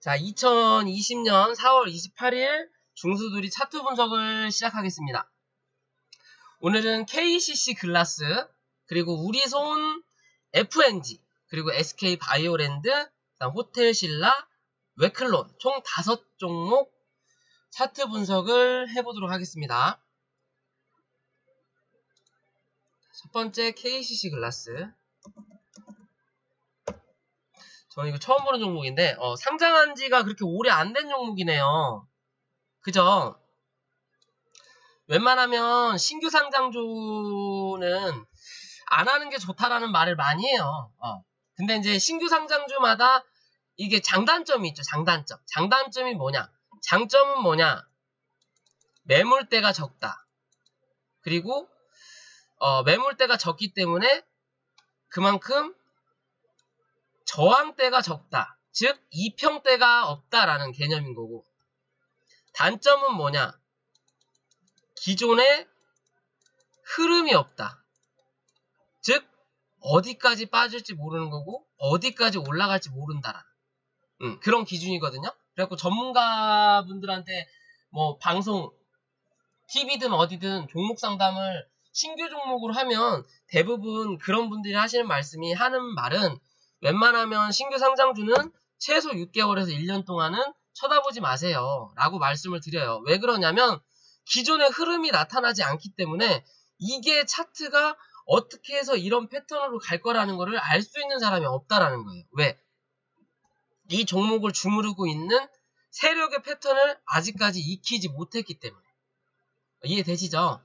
자, 2020년 4월 28일 중수들이 차트 분석을 시작하겠습니다. 오늘은 KCC 글라스, 그리고 우리손 FNG, 그리고 SK 바이오랜드, 그다음 호텔신라, 웨클론 총 5종목 차트 분석을 해보도록 하겠습니다. 첫 번째 KCC 글라스. 저는 이거 처음 보는 종목인데 상장한 지가 그렇게 오래 안 된 종목이네요. 그죠? 웬만하면 신규 상장주는 안 하는 게 좋다라는 말을 많이 해요. 근데 이제 신규 상장주마다 이게 장단점이 있죠. 장단점. 장단점이 뭐냐? 장점은 뭐냐? 매물대가 적다. 그리고 매물대가 적기 때문에 그만큼 저항대가 적다. 즉 이평대가 없다라는 개념인 거고, 단점은 뭐냐? 기존에 흐름이 없다. 즉 어디까지 빠질지 모르는 거고 어디까지 올라갈지 모른다라는 그런 기준이거든요. 그래갖고 전문가분들한테 뭐 방송 TV든 어디든 종목 상담을 신규 종목으로 하면 대부분 그런 분들이 하시는 말은 웬만하면 신규 상장주는 최소 6개월에서 1년 동안은 쳐다보지 마세요 라고 말씀을 드려요. 왜 그러냐면 기존의 흐름이 나타나지 않기 때문에 이게 차트가 어떻게 해서 이런 패턴으로 갈 거라는 거를 알 수 있는 사람이 없다라는 거예요. 왜? 이 종목을 주무르고 있는 세력의 패턴을 아직까지 익히지 못했기 때문에. 이해되시죠?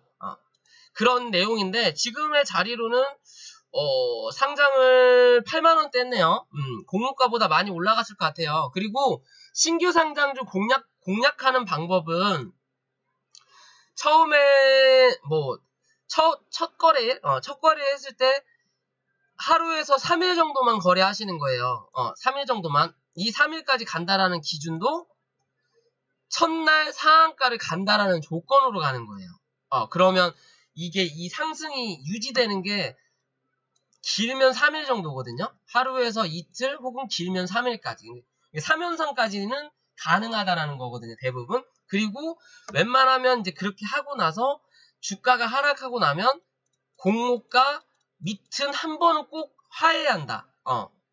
그런 내용인데 지금의 자리로는 상장을 8만원대 했네요. 공모가보다 많이 올라갔을 것 같아요. 그리고 신규 상장주 공략하는 방법은 처음에 첫 거래 했을 때 하루에서 3일 정도만 거래하시는 거예요. 3일 정도만. 이 3일까지 간다라는 기준도 첫날 상한가를 간다라는 조건으로 가는 거예요. 그러면 이게 이 상승이 유지되는 게 길면 3일 정도거든요. 하루에서 이틀 혹은 길면 3일까지. 3연상까지는 가능하다라는 거거든요. 대부분. 그리고 웬만하면 이제 그렇게 하고 나서 주가가 하락하고 나면 공모가 밑은 한 번은 꼭 화해한다.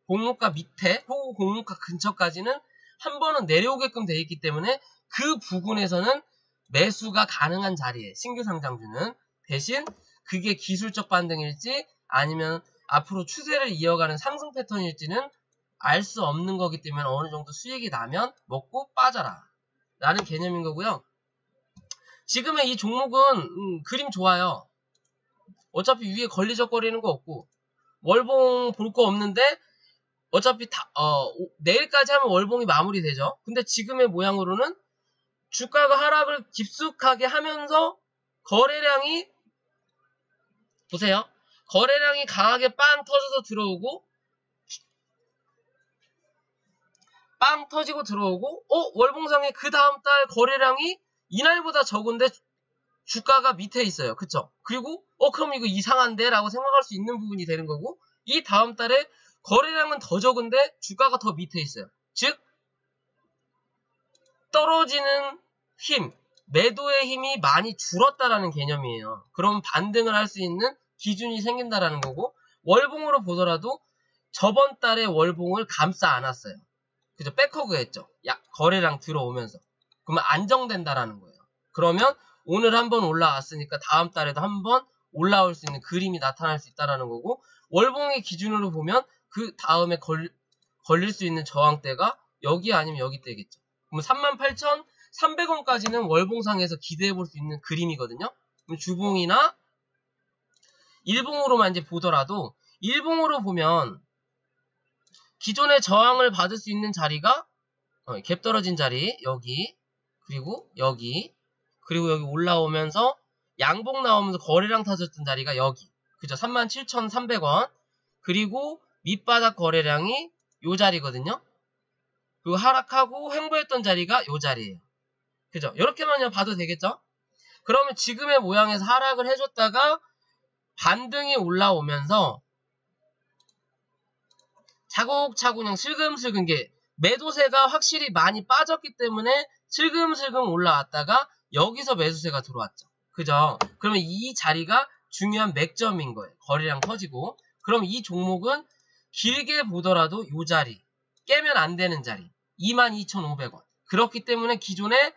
공모가 밑에 혹은 공모가 근처까지는 한 번은 내려오게끔 되어 있기 때문에 그 부분에서는 매수가 가능한 자리에 신규 상장주는 대신 그게 기술적 반등일지 아니면 앞으로 추세를 이어가는 상승 패턴일지는 알 수 없는 거기 때문에 어느 정도 수익이 나면 먹고 빠져라 라는 개념인 거고요. 지금의 이 종목은 그림 좋아요. 어차피 위에 걸리적거리는 거 없고 월봉 볼 거 없는데 어차피 내일까지 하면 월봉이 마무리되죠. 근데 지금의 모양으로는 주가가 하락을 깊숙하게 하면서 거래량이 보세요. 거래량이 강하게 빵 터져서 들어오고 빵 터지고 들어오고 월봉상에 그 다음 달 거래량이 이날보다 적은데 주가가 밑에 있어요. 그쵸? 그리고 그럼 이거 이상한데? 라고 생각할 수 있는 부분이 되는 거고, 이 다음 달에 거래량은 더 적은데 주가가 더 밑에 있어요. 즉 떨어지는 힘, 매도의 힘이 많이 줄었다라는 개념이에요. 그럼 반등을 할 수 있는 기준이 생긴다라는 거고, 월봉으로 보더라도 저번 달에 월봉을 감싸 안았어요. 그죠? 백허그 했죠. 거래량 들어오면서. 그러면 안정된다라는 거예요. 그러면 오늘 한번 올라왔으니까 다음 달에도 한번 올라올 수 있는 그림이 나타날 수 있다라는 거고, 월봉의 기준으로 보면 그 다음에 걸릴 수 있는 저항대가 여기 아니면 여기 때겠죠. 그럼 38,300원까지는 월봉상에서 기대해 볼 수 있는 그림이거든요. 그럼 주봉이나 일봉으로만 이제 보더라도, 일봉으로 보면 기존의 저항을 받을 수 있는 자리가 갭 떨어진 자리 여기, 그리고 여기, 그리고 여기 올라오면서 양봉 나오면서 거래량 터졌던 자리가 여기, 그죠? 37,300원. 그리고 밑바닥 거래량이 요 자리거든요. 그리고 하락하고 횡보했던 자리가 요 자리예요. 그죠? 이렇게만 봐도 되겠죠? 그러면 지금의 모양에서 하락을 해줬다가 반등이 올라오면서 차곡차곡 그냥 슬금슬금 게 매도세가 확실히 많이 빠졌기 때문에 슬금슬금 올라왔다가 여기서 매수세가 들어왔죠. 그죠? 그러면 이 자리가 중요한 맥점인 거예요. 거래량 터지고. 그럼 이 종목은 길게 보더라도 이 자리, 깨면 안 되는 자리, 22,500원. 그렇기 때문에 기존에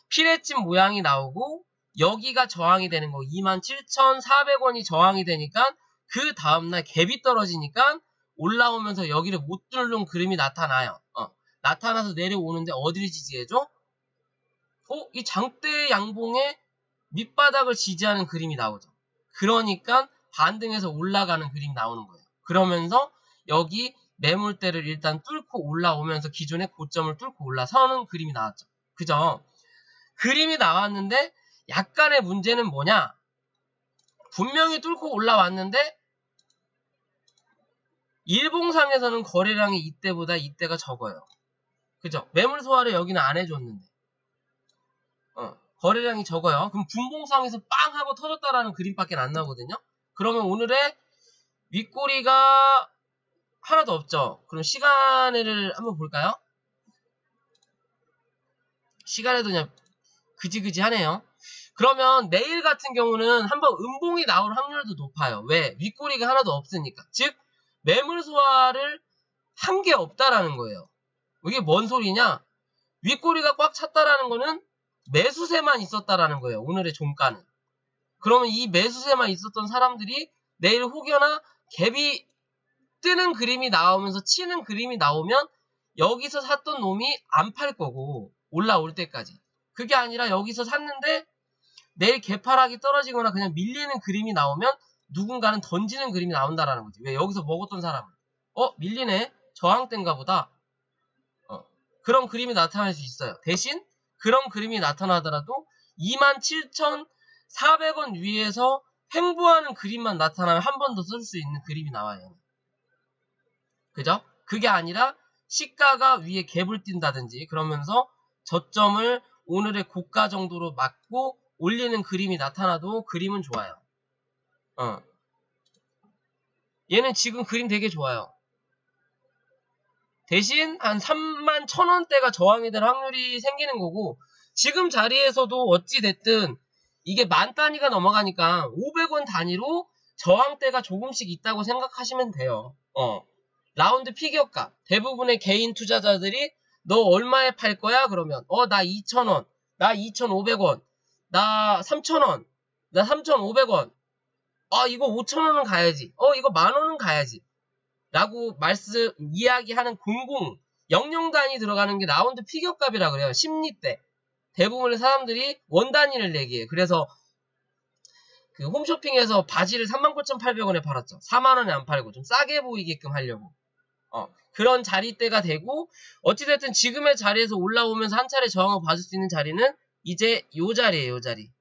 피레집 모양이 나오고 여기가 저항이 되는 거 27,400원이 저항이 되니까 그 다음날 갭이 떨어지니까 올라오면서 여기를 못 뚫는 그림이 나타나요. 나타나서 내려오는데 어디를 지지해줘? 이 장대 양봉의 밑바닥을 지지하는 그림이 나오죠. 그러니까 반등해서 올라가는 그림이 나오는 거예요. 그러면서 여기 매물대를 일단 뚫고 올라오면서 기존의 고점을 뚫고 올라서는 그림이 나왔죠. 그죠? 그림이 나왔는데 약간의 문제는 뭐냐? 분명히 뚫고 올라왔는데 일봉상에서는 거래량이 이때보다 이때가 적어요. 그죠? 매물 소화를 여기는 안 해줬는데 거래량이 적어요. 그럼 분봉상에서 빵 하고 터졌다라는 그림밖에 안 나오거든요. 그러면 오늘의 윗꼬리가 하나도 없죠. 그럼 시간을 한번 볼까요? 시간에도 그냥 그지그지 하네요. 그러면 내일 같은 경우는 한번 음봉이 나올 확률도 높아요. 왜? 윗꼬리가 하나도 없으니까. 즉 매물 소화를 한 게 없다라는 거예요. 이게 뭔 소리냐? 윗꼬리가 꽉 찼다라는 거는 매수세만 있었다라는 거예요. 오늘의 종가는. 그러면 이 매수세만 있었던 사람들이 내일 혹여나 갭이 뜨는 그림이 나오면서 치는 그림이 나오면 여기서 샀던 놈이 안 팔 거고 올라올 때까지. 그게 아니라 여기서 샀는데 내일 개파락이 떨어지거나 그냥 밀리는 그림이 나오면 누군가는 던지는 그림이 나온다라는 거지. 왜? 여기서 먹었던 사람은 밀리네? 저항대인가 보다. 그런 그림이 나타날 수 있어요. 대신 그런 그림이 나타나더라도 27,400원 위에서 횡보하는 그림만 나타나면 한 번 더 쓸 수 있는 그림이 나와요. 그죠? 그게 아니라 시가가 위에 갭을 띈다든지 그러면서 저점을 오늘의 고가 정도로 맞고 올리는 그림이 나타나도 그림은 좋아요. 얘는 지금 그림 되게 좋아요. 대신 한 31,000원대가 저항이 될 확률이 생기는 거고 지금 자리에서도 어찌됐든 이게 만 단위가 넘어가니까 500원 단위로 저항대가 조금씩 있다고 생각하시면 돼요. 라운드 피겨값. 대부분의 개인 투자자들이 너 얼마에 팔 거야? 그러면 나 2,000원, 나 2,500원, 나 3,000원, 나 3,500원. 이거 5,000원은 가야지. 이거 10,000원은 가야지. 라고 이야기하는 00 단위 들어가는 게 라운드 피겨값이라 그래요. 심리대. 대부분의 사람들이 원 단위를 얘기해요. 그래서 그 홈쇼핑에서 바지를 39,800원에 팔았죠. 4만원에 안 팔고 좀 싸게 보이게끔 하려고. 그런 자리대가 되고 어찌됐든 지금의 자리에서 올라오면서 한 차례 저항을 받을 수 있는 자리는 이제 요 자리예요. 요 자리.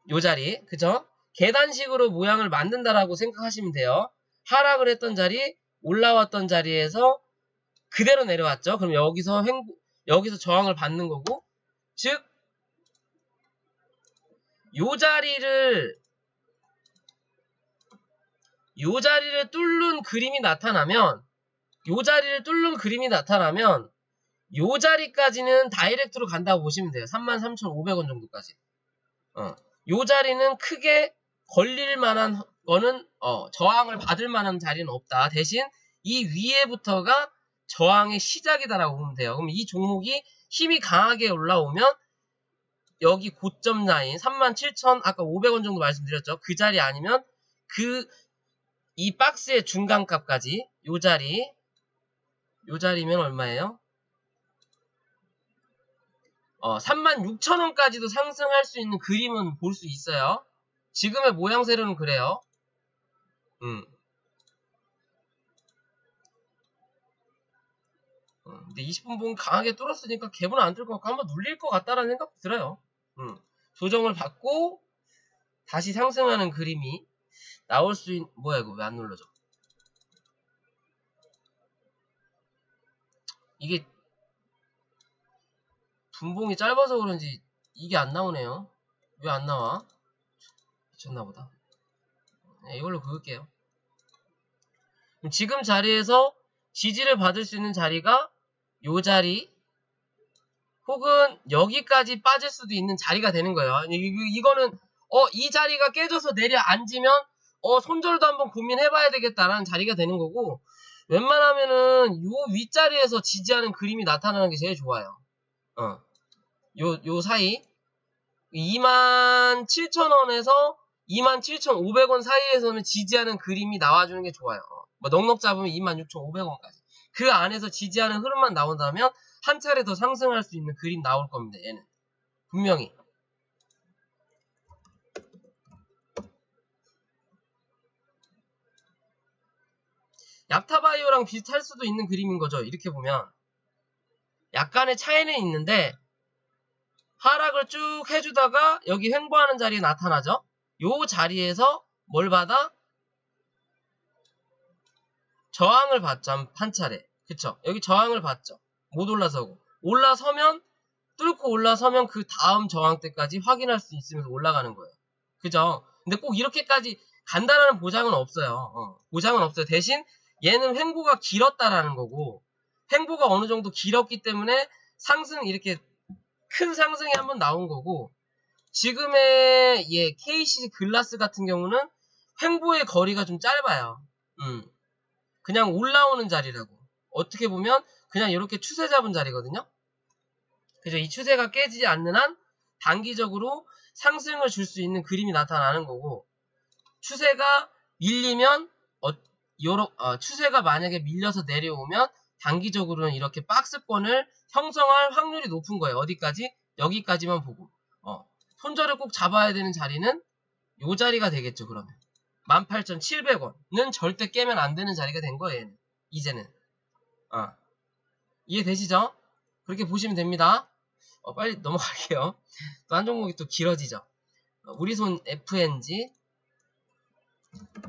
요 자리. 그죠? 계단식으로 모양을 만든다라고 생각하시면 돼요. 하락을 했던 자리, 올라왔던 자리에서 그대로 내려왔죠. 그럼 여기서 저항을 받는 거고, 즉, 요 자리를 뚫는 그림이 나타나면, 요 자리까지는 다이렉트로 간다고 보시면 돼요. 33,500원 정도까지. 요 자리는 크게 걸릴 만한 거는 저항을 받을 만한 자리는 없다. 대신 이 위에부터가 저항의 시작이다라고 보면 돼요. 그럼 이 종목이 힘이 강하게 올라오면 여기 고점 라인 37,000 아까 500원 정도 말씀드렸죠. 그 자리 아니면 이 박스의 중간값까지 요 자리면 얼마예요? 36,000원까지도 상승할 수 있는 그림은 볼 수 있어요. 지금의 모양새로는 그래요. 근데 20분 봉 강하게 뚫었으니까 갭은 안 뚫을 것 같고 한번 눌릴 것 같다라는 생각도 들어요. 조정을 받고 다시 상승하는 그림이 나올 수 있는 뭐야 이거 왜 안 눌러져? 이게 분봉이 짧아서 그런지 이게 안 나오네요. 왜 안 나와? 미쳤나보다. 네, 이걸로 그을게요. 지금 자리에서 지지를 받을 수 있는 자리가 요 자리 혹은 여기까지 빠질 수도 있는 자리가 되는 거예요. 이거는 이 자리가 깨져서 내려앉으면 손절도 한번 고민해봐야 되겠다라는 자리가 되는 거고, 웬만하면은 요 윗자리에서 지지하는 그림이 나타나는 게 제일 좋아요. 요 사이 27,000원에서 27,500원 사이에서는 지지하는 그림이 나와주는 게 좋아요. 뭐 넉넉 잡으면 26,500원까지. 그 안에서 지지하는 흐름만 나온다면 한 차례 더 상승할 수 있는 그림 나올 겁니다. 얘는 분명히. 약타바이오랑 비슷할 수도 있는 그림인 거죠. 이렇게 보면 약간의 차이는 있는데 하락을 쭉 해주다가 여기 횡보하는 자리에 나타나죠. 요 자리에서 뭘 받아? 저항을 받죠. 한 차례. 그쵸? 여기 저항을 받죠. 못 올라서고. 올라서면, 뚫고 올라서면 그 다음 저항 때까지 확인할 수 있으면서 올라가는 거예요. 그죠? 근데 꼭 이렇게까지 간다라는 보장은 없어요. 보장은 없어요. 대신 얘는 횡보가 길었다라는 거고, 횡보가 어느 정도 길었기 때문에 이렇게 큰 상승이 한번 나온 거고, 지금의 KC 글라스 같은 경우는 횡보의 거리가 좀 짧아요. 그냥 올라오는 자리라고. 어떻게 보면 그냥 이렇게 추세 잡은 자리거든요. 그죠? 이 추세가 깨지지 않는 한 단기적으로 상승을 줄 수 있는 그림이 나타나는 거고, 추세가 밀리면 추세가 만약에 밀려서 내려오면 단기적으로는 이렇게 박스권을 형성할 확률이 높은 거예요. 어디까지? 여기까지만 보고. 손절을 꼭 잡아야 되는 자리는 요 자리가 되겠죠. 그러면 18,700원은 절대 깨면 안 되는 자리가 된 거예요. 얘는. 이제는 이해되시죠? 그렇게 보시면 됩니다. 빨리 넘어갈게요. 또 한 종목이 또 길어지죠. 우리손 FNG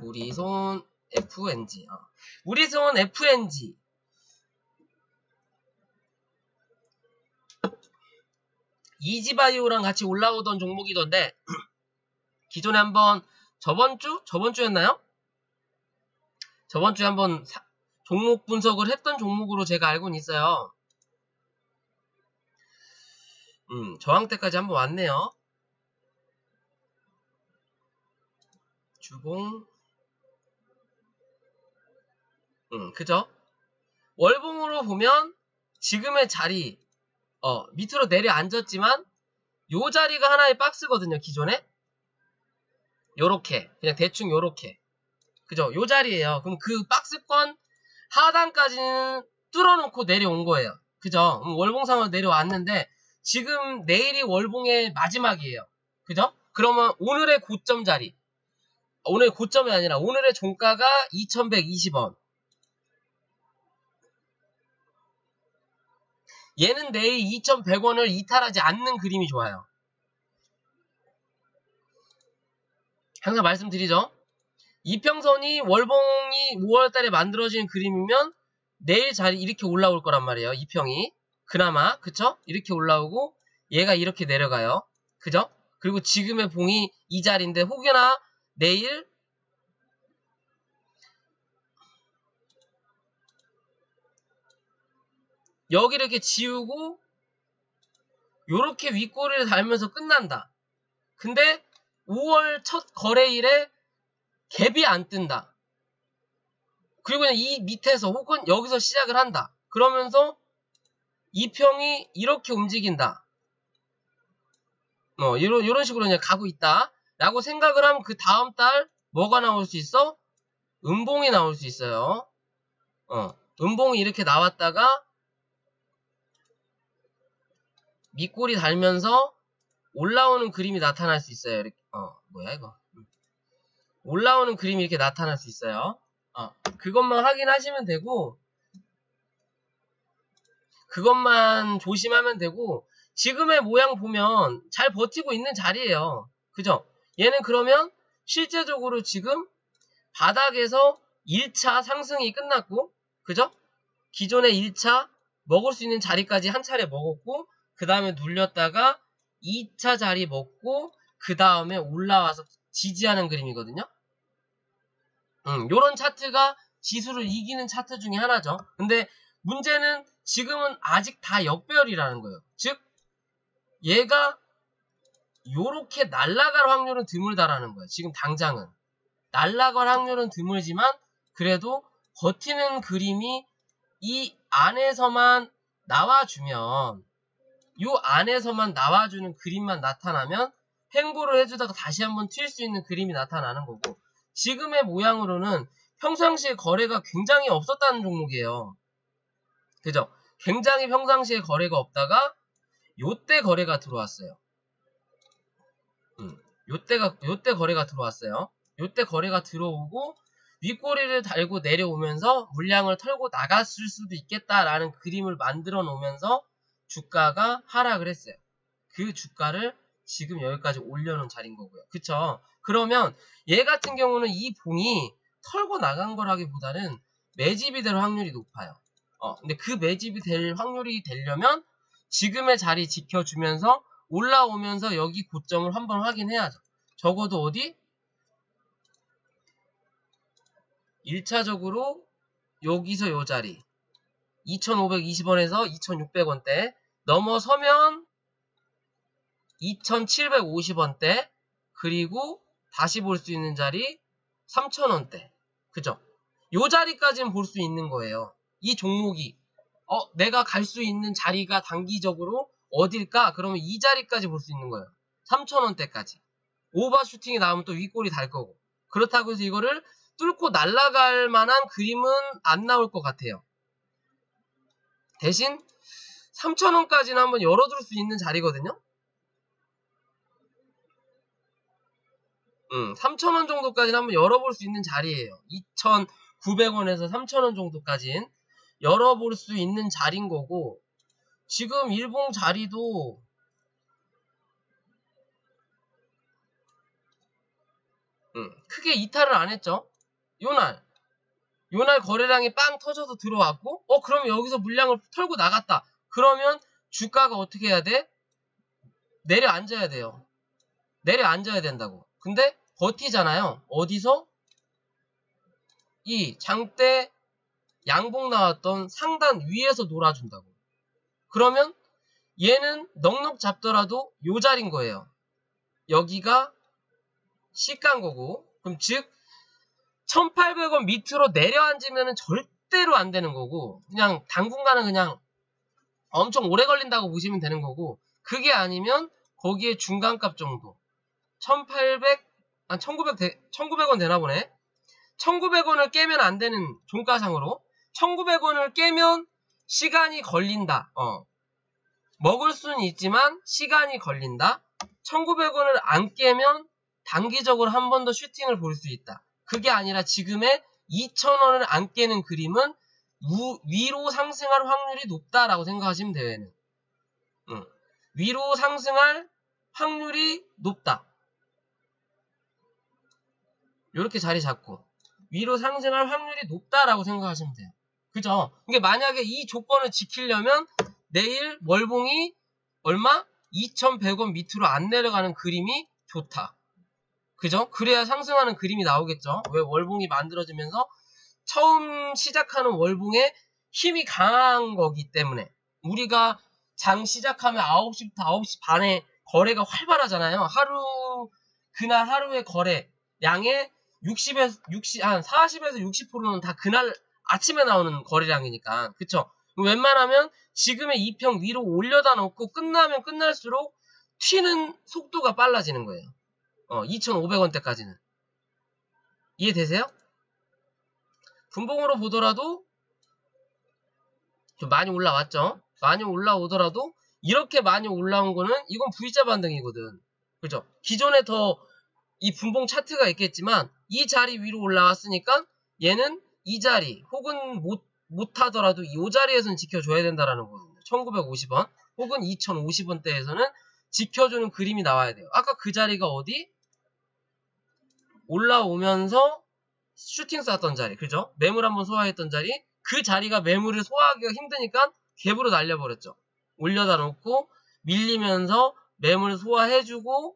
우리손 FNG 이지바이오랑 같이 올라오던 종목이던데 기존에 한번 저번주였나요? 저번주에 한번 종목 분석을 했던 종목으로 제가 알고는 있어요. 저항대까지 한번 왔네요. 주봉 그죠? 월봉으로 보면 지금의 자리 밑으로 내려앉았지만 요 자리가 하나의 박스거든요. 기존에 요렇게 그냥 대충 요렇게 그죠? 요 자리에요. 그럼 그 박스권 하단까지는 뚫어놓고 내려온 거예요. 그죠? 월봉상으로 내려왔는데 지금 내일이 월봉의 마지막이에요. 그죠? 그러면 오늘의 고점 자리 오늘의 고점이 아니라 오늘의 종가가 2,120원. 얘는 내일 2,100원을 이탈하지 않는 그림이 좋아요. 항상 말씀드리죠. 이평선이 월봉이 5월달에 만들어진 그림이면 내일 자리 이렇게 올라올 거란 말이에요. 이평이 그나마 그쵸? 이렇게 올라오고 얘가 이렇게 내려가요. 그죠? 그리고 지금의 봉이 이 자리인데 혹여나 내일 여기를 이렇게 지우고 요렇게 윗꼬리를 달면서 끝난다. 근데 5월 첫 거래일에 갭이 안 뜬다. 그리고 그냥 이 밑에서 혹은 여기서 시작을 한다. 그러면서 이평이 이렇게 움직인다. 이런 식으로 그냥 가고 있다. 라고 생각을 하면 그 다음 달 뭐가 나올 수 있어? 음봉이 나올 수 있어요. 음봉이 이렇게 나왔다가 밑꼬리 달면서 올라오는 그림이 나타날 수 있어요. 이렇게. 뭐야 이거. 올라오는 그림이 이렇게 나타날 수 있어요. 그것만 확인하시면 되고 그것만 조심하면 되고 지금의 모양 보면 잘 버티고 있는 자리예요. 그죠? 얘는 그러면 실제적으로 지금 바닥에서 1차 상승이 끝났고 그죠? 기존의 1차 먹을 수 있는 자리까지 한 차례 먹었고 그 다음에 눌렸다가 2차 자리 먹고 그 다음에 올라와서 지지하는 그림이거든요. 요런 차트가 지수를 이기는 차트 중에 하나죠. 근데 문제는 지금은 아직 다 역배열이라는 거예요. 즉 얘가 요렇게 날아갈 확률은 드물다라는 거예요. 지금 당장은 날아갈 확률은 드물지만 그래도 버티는 그림이 이 안에서만 나와주면, 요 안에서만 나와주는 그림만 나타나면 횡보를 해주다가 다시 한번 튈 수 있는 그림이 나타나는 거고, 지금의 모양으로는 평상시에 거래가 굉장히 없었다는 종목이에요. 그죠? 굉장히 평상시에 거래가 없다가 요때 거래가 들어왔어요. 요때 거래가 들어왔어요. 요때 거래가 들어오고 윗꼬리를 달고 내려오면서 물량을 털고 나갔을 수도 있겠다라는 그림을 만들어 놓으면서 주가가 하락을 했어요. 그 주가를 지금 여기까지 올려놓은 자리인 거고요. 그쵸? 그러면 얘 같은 경우는 이 봉이 털고 나간 거라기보다는 매집이 될 확률이 높아요. 근데 그 매집이 될 확률이 되려면 지금의 자리 지켜주면서 올라오면서 여기 고점을 한번 확인해야죠. 적어도 어디? 1차적으로 여기서 요 자리 2,520원에서 2,600원대 넘어서면 2,750원대, 그리고 다시 볼 수 있는 자리 3,000원대. 그죠? 요 자리까지는 볼 수 있는 거예요. 이 종목이 내가 갈 수 있는 자리가 단기적으로 어딜까? 그러면 이 자리까지 볼 수 있는 거예요. 3,000원대까지. 오버슈팅이 나오면 또 윗골이 달 거고. 그렇다고 해서 이거를 뚫고 날아갈 만한 그림은 안 나올 것 같아요. 대신 3,000원까지는 한번 열어둘 수 있는 자리거든요. 3,000원 정도까지는 한번 열어볼 수 있는 자리예요. 2,900원에서 3,000원 정도까지는 열어볼 수 있는 자리인 거고, 지금 일봉 자리도 크게 이탈을 안 했죠. 요날 거래량이 빵 터져서 들어왔고, 그러면 여기서 물량을 털고 나갔다. 그러면 주가가 어떻게 해야 돼? 내려앉아야 돼요. 내려앉아야 된다고. 근데 버티잖아요. 어디서? 이 장대 양봉 나왔던 상단 위에서 놀아준다고. 그러면 얘는 넉넉 잡더라도 요 자리인 거예요. 여기가 시가인 거고, 그럼 즉 1,800원 밑으로 내려앉으면 절대로 안 되는 거고, 그냥 당분간은 그냥 엄청 오래 걸린다고 보시면 되는 거고, 그게 아니면 거기에 중간값 정도 1,900원 되나 보네. 1,900원을 깨면 안 되는 종가상으로 1,900원을 깨면 시간이 걸린다. 먹을 수는 있지만 시간이 걸린다. 1,900원을 안 깨면 단기적으로 한 번 더 슈팅을 볼 수 있다. 그게 아니라 지금의 2,000원을 안 깨는 그림은 위로 상승할 확률이 높다라고 생각하시면 돼요. 얘는. 위로 상승할 확률이 높다. 이렇게 자리 잡고 위로 상승할 확률이 높다라고 생각하시면 돼요. 그죠? 이게 만약에 이 조건을 지키려면 내일 월봉이 얼마? 2,100원 밑으로 안 내려가는 그림이 좋다. 그죠? 그래야 상승하는 그림이 나오겠죠. 왜? 월봉이 만들어지면서 처음 시작하는 월봉에 힘이 강한 거기 때문에. 우리가 장 시작하면 9시부터 9시 반에 거래가 활발하잖아요. 그날 하루의 거래 양의 40에서 60%는 다 그날 아침에 나오는 거래량이니까. 그쵸? 웬만하면 지금의 2평 위로 올려다 놓고 끝나면 끝날수록 튀는 속도가 빨라지는 거예요. 2,500원대까지는. 이해되세요? 분봉으로 보더라도 좀 많이 올라왔죠? 많이 올라오더라도 이렇게 많이 올라온 거는 이건 V자 반등이거든. 그죠? 기존에 더 이 분봉 차트가 있겠지만 이 자리 위로 올라왔으니까 얘는 이 자리 혹은 못하더라도 이 자리에서는 지켜줘야 된다라는 거거든요. 1,950원 혹은 2,050원대에서는 지켜주는 그림이 나와야 돼요. 아까 그 자리가 어디? 올라오면서 슈팅 쐈던 자리. 그죠? 매물 한번 소화했던 자리. 그 자리가 매물을 소화하기가 힘드니까 갭으로 날려버렸죠. 올려다 놓고 밀리면서 매물 소화해주고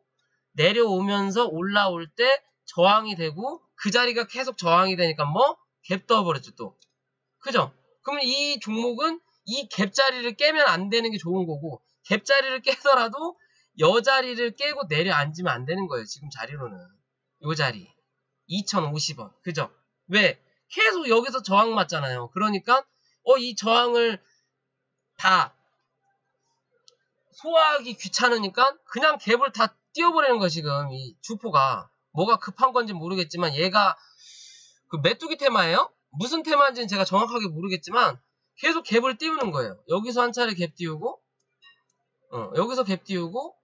내려오면서 올라올 때 저항이 되고 그 자리가 계속 저항이 되니까 갭 떠버렸죠 또. 그죠? 그러면 이 종목은 이 갭자리를 깨면 안 되는 게 좋은 거고, 갭자리를 깨더라도 여 자리를 깨고 내려앉으면 안 되는 거예요. 지금 자리로는. 요 자리. 2050원. 그죠? 왜? 계속 여기서 저항 맞잖아요. 그러니까 이 저항을 다 소화하기 귀찮으니까 그냥 갭을 다 띄워버리는 거야. 지금 이 주포가. 뭐가 급한 건지 모르겠지만 얘가 그 메뚜기 테마예요? 무슨 테마인지는 제가 정확하게 모르겠지만 계속 갭을 띄우는 거예요. 여기서 한 차례 갭 띄우고 여기서 갭 띄우고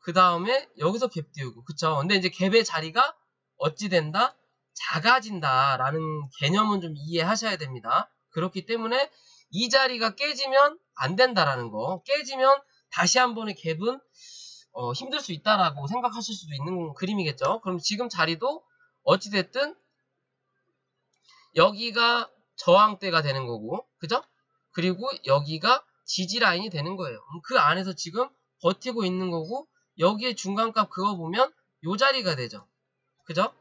그 다음에 여기서 갭 띄우고. 그쵸? 근데 이제 갭의 자리가 어찌 된다? 작아진다 라는 개념은 좀 이해하셔야 됩니다. 그렇기 때문에 이 자리가 깨지면 안 된다라는 거. 깨지면 다시 한 번의 갭은 힘들 수 있다라고 생각하실 수도 있는 그림이겠죠. 그럼 지금 자리도 어찌됐든 여기가 저항대가 되는 거고, 그죠? 그리고 여기가 지지라인이 되는 거예요. 그 안에서 지금 버티고 있는 거고, 여기에 중간값 그거 보면 요 자리가 되죠. 그죠?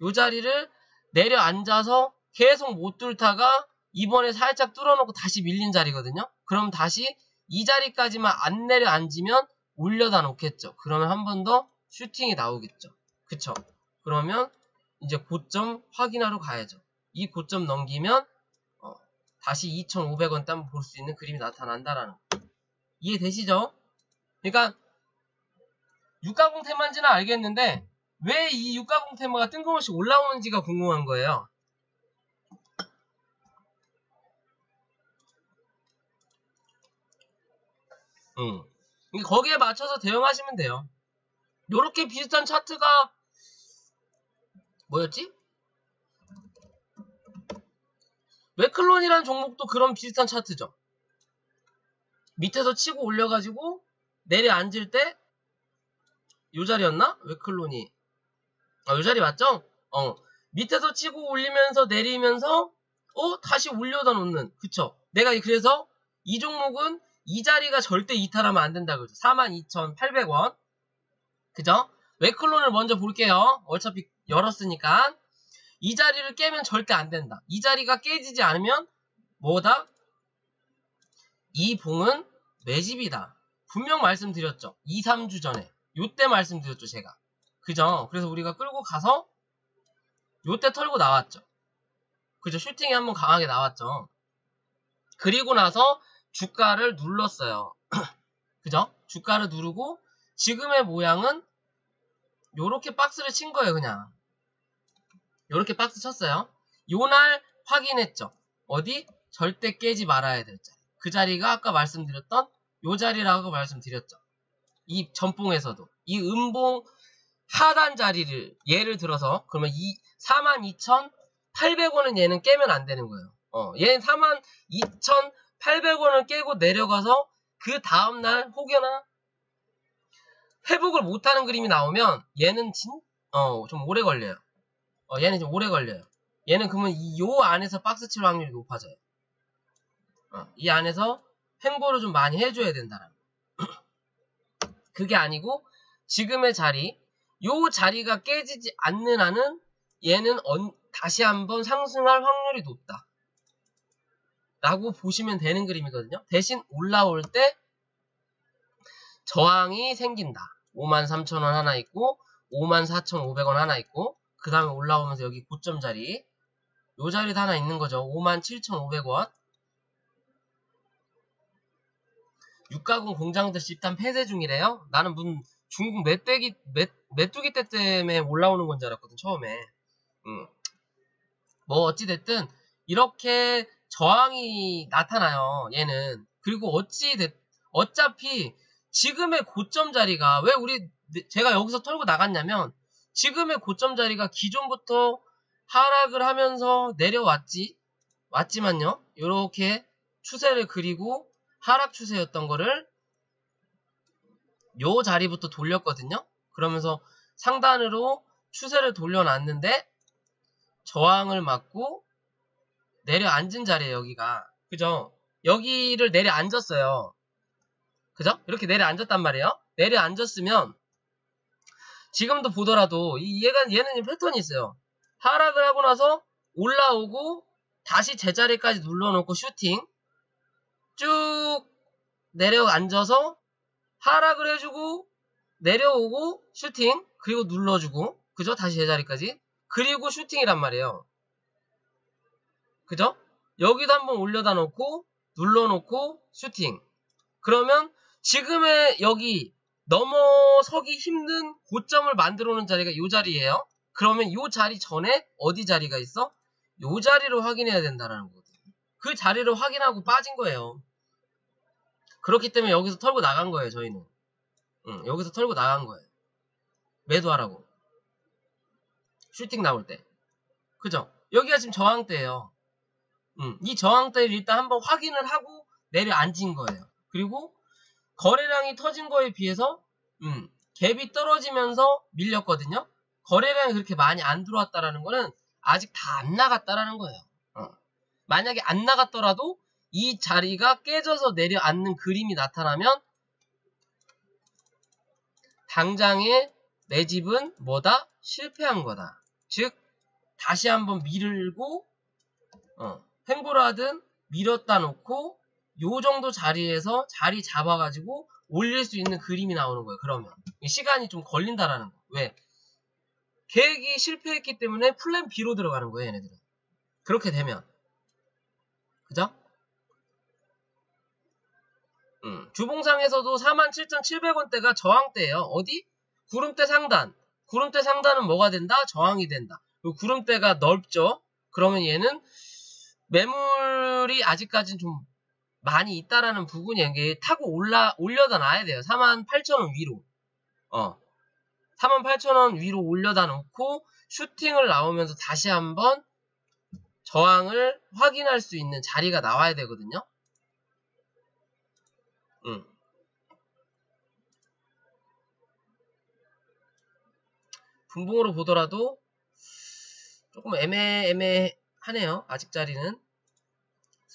요 자리를 내려앉아서 계속 못 뚫다가 이번에 살짝 뚫어놓고 다시 밀린 자리거든요. 그럼 다시 이 자리까지만 안 내려앉으면 올려다 놓겠죠. 그러면 한 번 더 슈팅이 나오겠죠. 그쵸? 그러면 이제 고점 확인하러 가야죠. 이 고점 넘기면 다시 2,500원 때 한번 볼 수 있는 그림이 나타난다라는 거. 이해되시죠? 그러니까 유가공 테마인지는 알겠는데 왜 이 유가공 테마가 뜬금없이 올라오는지가 궁금한 거예요. 거기에 맞춰서 대응하시면 돼요. 요렇게 비슷한 차트가 뭐였지? 웨클론이라는 종목도 그런 비슷한 차트죠. 밑에서 치고 올려가지고 내려앉을 때 요 자리였나? 웨클론이 요 자리 맞죠? 밑에서 치고 올리면서 내리면서 다시 올려다 놓는. 그쵸? 내가 그래서 이 종목은 이 자리가 절대 이탈하면 안 된다 그러죠. 42,800원. 그죠? 웨클론을 먼저 볼게요. 어차피 열었으니까. 이 자리를 깨면 절대 안 된다. 이 자리가 깨지지 않으면 뭐다? 이 봉은 매집이다. 분명 말씀드렸죠. 2, 3주 전에. 요때 말씀드렸죠, 제가. 그죠? 그래서 우리가 끌고 가서 요때 털고 나왔죠. 그죠? 슈팅이 한번 강하게 나왔죠. 그리고 나서 주가를 눌렀어요. 그죠? 주가를 누르고 지금의 모양은 요렇게 박스를 친 거예요, 그냥. 요렇게 박스 쳤어요. 요날 확인했죠. 어디? 절대 깨지 말아야 될 자리. 그 자리가 아까 말씀드렸던 요 자리라고 말씀드렸죠. 이 전봉에서도. 이 음봉 하단 자리를 예를 들어서 그러면 이 42,800원은 얘는 깨면 안 되는 거예요. 얘는 42,800원을 깨고 내려가서 그 다음날 혹여나 회복을 못하는 그림이 나오면 얘는 좀 오래 걸려요. 얘는 좀 오래 걸려요. 얘는 그러면 요 안에서 박스 칠 확률이 높아져요. 이 안에서 횡보를 좀 많이 해줘야 된다는 거. 그게 아니고 지금의 자리, 요 자리가 깨지지 않는 한은 얘는 다시 한번 상승할 확률이 높다. 라고 보시면 되는 그림이거든요. 대신 올라올 때 저항이 생긴다. 53,000원 하나 있고 54,500원 하나 있고 그 다음에 올라오면서 여기 고점 자리 요 자리도 하나 있는 거죠. 57,500원. 유가공 공장들 집단 폐쇄 중이래요. 나는 무슨 중국 메뚜기 때 때문에 올라오는 건 줄 알았거든, 처음에. 뭐 어찌됐든 이렇게 저항이 나타나요, 얘는. 그리고 어차피 지금의 고점 자리가 왜 제가 여기서 털고 나갔냐면 지금의 고점 자리가 기존부터 하락을 하면서 왔지만요. 이렇게 추세를 그리고 하락 추세였던 거를 요 자리부터 돌렸거든요. 그러면서 상단으로 추세를 돌려놨는데 저항을 맞고 내려앉은 자리에요, 여기가. 그죠? 여기를 내려앉았어요. 그죠? 이렇게 내려앉았단 말이에요. 내려앉았으면 지금도 보더라도 얘는 패턴이 있어요. 하락을 하고 나서 올라오고 다시 제자리까지 눌러놓고 슈팅. 쭉 내려앉아서 하락을 해주고 내려오고 슈팅. 그리고 눌러주고. 그죠? 다시 제자리까지. 그리고 슈팅이란 말이에요. 그죠? 여기도 한번 올려다 놓고 눌러놓고 슈팅. 그러면 지금의 여기 넘어서기 힘든 고점을 만들어 놓은 자리가 이 자리예요. 그러면 이 자리 전에 어디 자리가 있어? 이 자리로 확인해야 된다는 거거든요. 그 자리를 확인하고 빠진 거예요. 그렇기 때문에 여기서 털고 나간 거예요, 저희는. 여기서 털고 나간 거예요. 매도하라고. 슈팅 나올 때. 그죠? 여기가 지금 저항대예요. 이 저항대를 일단 한번 확인을 하고 내려앉은 거예요. 그리고 거래량이 터진 거에 비해서 갭이 떨어지면서 밀렸거든요. 거래량이 그렇게 많이 안 들어왔다라는 거는 아직 다 안 나갔다라는 거예요. 만약에 안 나갔더라도 이 자리가 깨져서 내려앉는 그림이 나타나면 당장의 내 집은 뭐다? 실패한 거다. 즉 다시 한번 밀고 횡보를 하든 밀었다 놓고 요 정도 자리에서 자리 잡아가지고 올릴 수 있는 그림이 나오는 거예요. 그러면 시간이 좀 걸린다라는 거. 왜? 계획이 실패했기 때문에 플랜 B로 들어가는 거예요. 얘네들은. 그렇게 되면. 그죠? 주봉상에서도 47,700원대가 저항대예요. 어디? 구름대 상단. 구름대 상단은 뭐가 된다? 저항이 된다. 그리고 구름대가 넓죠? 그러면 얘는 매물이 아직까지는 좀 많이 있다라는 부분이 이게 타고 올려다 놔야 돼요. 48,000원 위로. 48,000원 위로 올려다 놓고 슈팅을 나오면서 다시 한번 저항을 확인할 수 있는 자리가 나와야 되거든요. 분봉으로 보더라도 조금 애매하네요. 아직 자리는.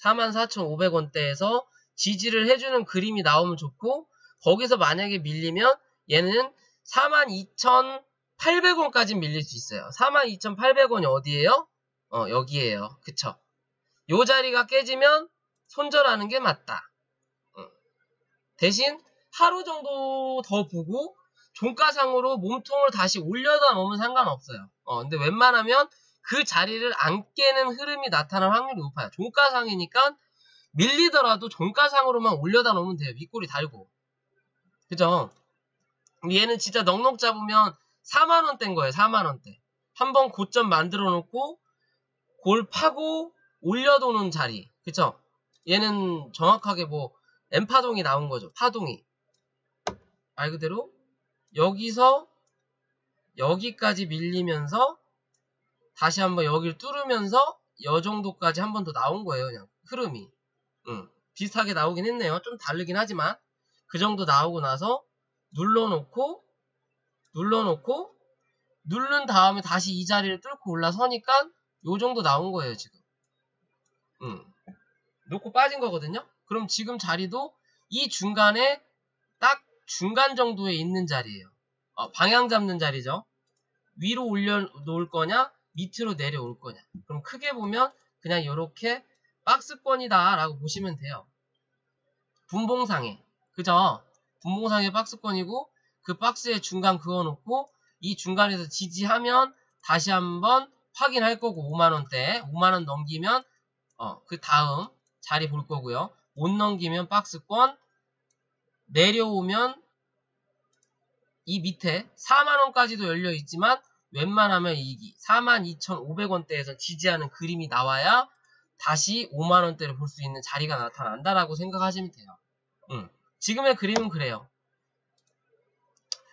44,500원대에서 지지를 해주는 그림이 나오면 좋고, 거기서 만약에 밀리면 얘는 42,800원까지 밀릴 수 있어요. 42,800원이 어디예요? 여기에요. 그쵸? 요 자리가 깨지면 손절하는 게 맞다. 대신 하루 정도 더 보고 종가상으로 몸통을 다시 올려다 놓으면 상관없어요. 근데 웬만하면 그 자리를 안 깨는 흐름이 나타날 확률이 높아요. 종가상이니까 밀리더라도 종가상으로만 올려다 놓으면 돼요. 윗꼬리 달고. 그죠? 얘는 진짜 넉넉 잡으면 4만원대인 거예요. 4만원대. 한번 고점 만들어 놓고 골 파고 올려도는 자리. 그쵸? 얘는 정확하게 M파동이 나온 거죠. 파동이. 말 그대로 여기서 여기까지 밀리면서 다시 한번 여기를 뚫으면서 요 정도까지 한 번 더 나온 거예요. 그냥 흐름이. 비슷하게 나오긴 했네요. 좀 다르긴 하지만 그 정도 나오고 나서 눌러놓고 누른 다음에 다시 이 자리를 뚫고 올라서니까 요 정도 나온 거예요. 지금. 놓고 빠진 거거든요. 그럼 지금 자리도 이 중간에 딱 중간 정도에 있는 자리예요. 방향 잡는 자리죠. 위로 올려놓을 거냐 밑으로 내려올 거냐. 그럼 크게 보면 그냥 이렇게 박스권이다 라고 보시면 돼요. 분봉상에. 그죠? 분봉상에 박스권이고 그 박스에 중간 그어놓고 이 중간에서 지지하면 다시 한번 확인할 거고 5만원대 5만원 넘기면 그 다음 자리 볼 거고요. 못 넘기면 박스권 내려오면 이 밑에 4만원까지도 열려있지만 웬만하면 이기 42,500원대에서 지지하는 그림이 나와야 다시 5만원대를 볼 수 있는 자리가 나타난다라고 생각하시면 돼요. 지금의 그림은 그래요.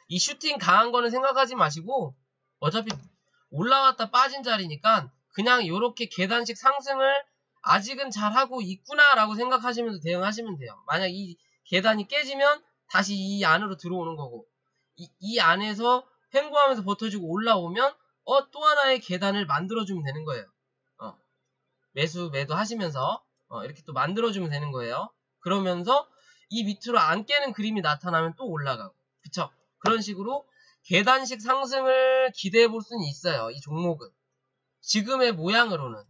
이 슈팅 강한 거는 생각하지 마시고 어차피 올라왔다 빠진 자리니까 그냥 이렇게 계단식 상승을 아직은 잘하고 있구나 라고 생각하시면서 대응하시면 돼요. 만약 이 계단이 깨지면 다시 이 안으로 들어오는 거고 이 안에서 횡보하면서 버텨주고 올라오면 또 하나의 계단을 만들어주면 되는 거예요. 매도 하시면서 이렇게 또 만들어주면 되는 거예요. 그러면서 이 밑으로 안 깨는 그림이 나타나면 또 올라가고 그쵸? 그런 식으로 계단식 상승을 기대해 볼 수는 있어요. 이 종목은 지금의 모양으로는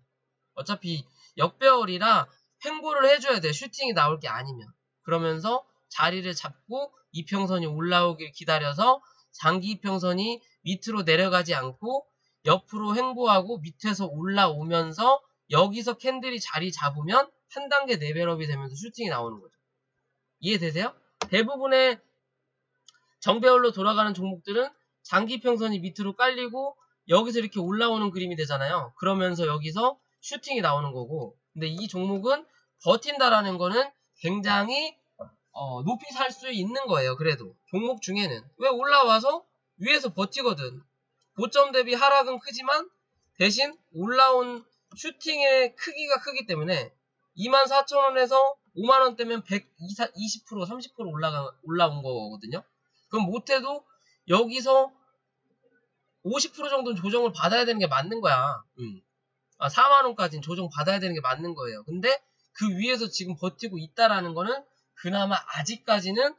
어차피 역배열이라 횡보를 해줘야 돼. 슈팅이 나올 게 아니면. 그러면서 자리를 잡고 이평선이 올라오길 기다려서 장기 이평선이 밑으로 내려가지 않고 옆으로 횡보하고 밑에서 올라오면서 여기서 캔들이 자리 잡으면 한 단계 레벨업이 되면서 슈팅이 나오는 거죠. 이해되세요? 대부분의 정배열로 돌아가는 종목들은 장기 이평선이 밑으로 깔리고 여기서 이렇게 올라오는 그림이 되잖아요. 그러면서 여기서 슈팅이 나오는 거고, 근데 이 종목은 버틴다라는 거는 굉장히 높이 살 수 있는 거예요. 그래도 종목 중에는 왜 올라와서 위에서 버티거든. 고점 대비 하락은 크지만 대신 올라온 슈팅의 크기가 크기 때문에 24,000원에서 5만원대면 120%, 30% 올라온 거거든요. 그럼 못해도 여기서 50% 정도는 조정을 받아야 되는 게 맞는 거야. 4만원까지는 조정 받아야 되는 게 맞는 거예요. 근데 그 위에서 지금 버티고 있다라는 거는 그나마 아직까지는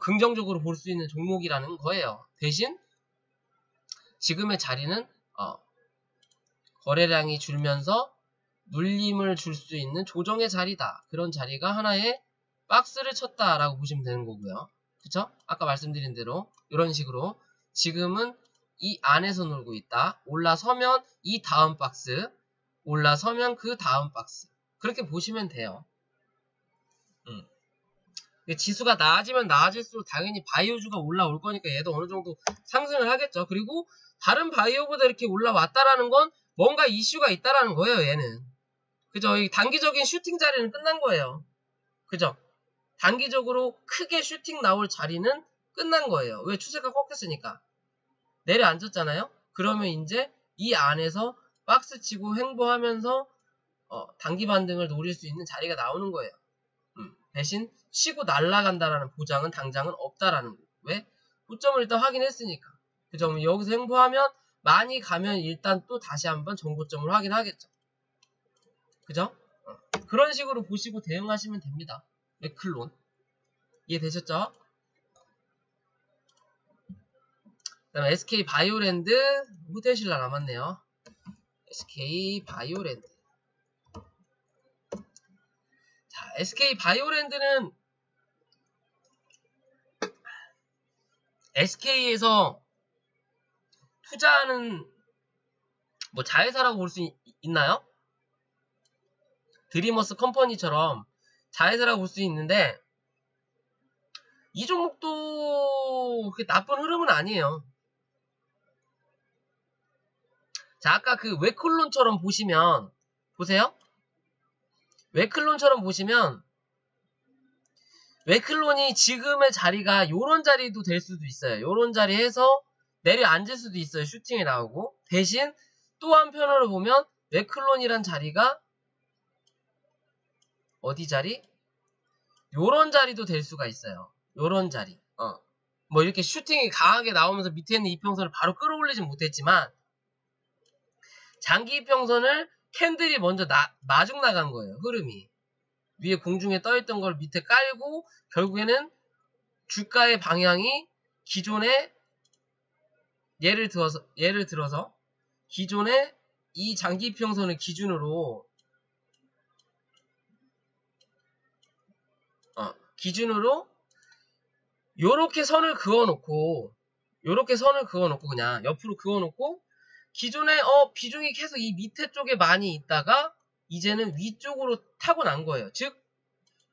긍정적으로 볼 수 있는 종목이라는 거예요. 대신 지금의 자리는 거래량이 줄면서 눌림을 줄 수 있는 조정의 자리다. 그런 자리가 하나의 박스를 쳤다라고 보시면 되는 거고요. 그쵸? 아까 말씀드린 대로 이런 식으로 지금은 이 안에서 놀고 있다. 올라서면 이 다음 박스, 올라서면 그 다음 박스. 그렇게 보시면 돼요. 지수가 나아지면 나아질수록 당연히 바이오주가 올라올 거니까 얘도 어느 정도 상승을 하겠죠. 그리고 다른 바이오보다 이렇게 올라왔다라는 건 뭔가 이슈가 있다라는 거예요, 얘는. 그죠? 이 단기적인 슈팅 자리는 끝난 거예요. 그죠? 단기적으로 크게 슈팅 나올 자리는 끝난 거예요. 왜? 추세가 꺾였으니까. 내려앉았잖아요? 그러면 이제 이 안에서 박스 치고 횡보하면서 단기 반등을 노릴 수 있는 자리가 나오는 거예요. 대신 치고 날아간다라는 보장은 당장은 없다라는 거예요. 왜? 고점을 일단 확인했으니까. 그죠? 여기서 횡보하면 많이 가면 일단 또 다시 한번 정고점을 확인하겠죠. 그죠? 그런 식으로 보시고 대응하시면 됩니다. 맥클론. 이해되셨죠? 그 다음에 SK 바이오랜드, 후대신라 남았네요. SK 바이오랜드. 자, SK 바이오랜드는 SK에서 투자하는 뭐 자회사라고 볼 수 있나요? 드리머스 컴퍼니처럼 자회사라고 볼 수 있는데 이 종목도 그렇게 나쁜 흐름은 아니에요. 자, 아까 그 웨클론처럼 보시면 보세요. 웨클론처럼 보시면 웨클론이 지금의 자리가 요런 자리도 될 수도 있어요. 요런 자리에서 내려앉을 수도 있어요. 슈팅이 나오고. 대신 또 한편으로 보면 웨클론이란 자리가 어디 자리? 요런 자리도 될 수가 있어요. 요런 자리. 뭐 이렇게 슈팅이 강하게 나오면서 밑에 있는 이평선을 바로 끌어올리진 못했지만 장기 이평선을 캔들이 먼저 마중 나간 거예요. 흐름이. 위에 공중에 떠있던 걸 밑에 깔고 결국에는 주가의 방향이 기존의 예를 들어서 기존의 이 장기 이평선을 기준으로 요렇게 선을 그어놓고 그냥 옆으로 그어놓고 기존에 비중이 계속 이 밑에 쪽에 많이 있다가 이제는 위쪽으로 타고 난 거예요. 즉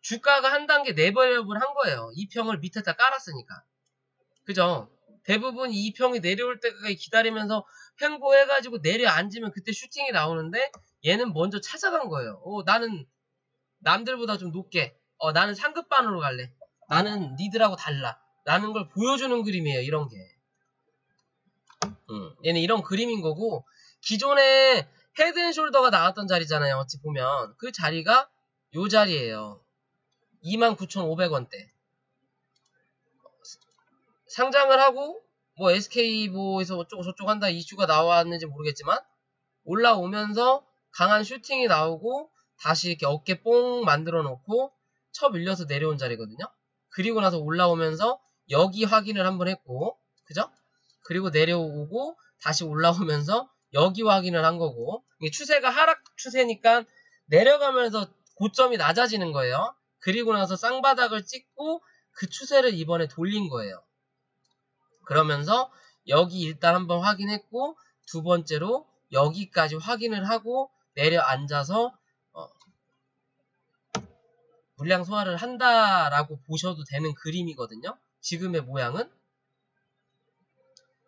주가가 한 단계 레벨업을 한 거예요. 이 평을 밑에다 깔았으니까. 그죠? 대부분 이 평이 내려올 때까지 기다리면서 횡보해가지고 내려앉으면 그때 슈팅이 나오는데 얘는 먼저 찾아간 거예요. 나는 남들보다 좀 높게 나는 상급반으로 갈래. 나는 니들하고 달라. 라는 걸 보여주는 그림이에요. 이런 게. 얘는 이런 그림인 거고 기존에 헤드앤숄더가 나왔던 자리잖아요. 어찌 보면 그 자리가 요 자리예요. 29,500원대 상장을 하고 뭐 SK보에서 어쩌고 저쩌고 한다 이슈가 나왔는지 모르겠지만 올라오면서 강한 슈팅이 나오고 다시 이렇게 어깨 뽕 만들어 놓고 쳐밀려서 내려온 자리거든요. 그리고 나서 올라오면서 여기 확인을 한번 했고 그죠? 그리고 내려오고 다시 올라오면서 여기 확인을 한 거고 이게 추세가 하락 추세니까 내려가면서 고점이 낮아지는 거예요. 그리고 나서 쌍바닥을 찍고 그 추세를 이번에 돌린 거예요. 그러면서 여기 일단 한번 확인했고 두 번째로 여기까지 확인을 하고 내려앉아서 물량 소화를 한다라고 보셔도 되는 그림이거든요. 지금의 모양은.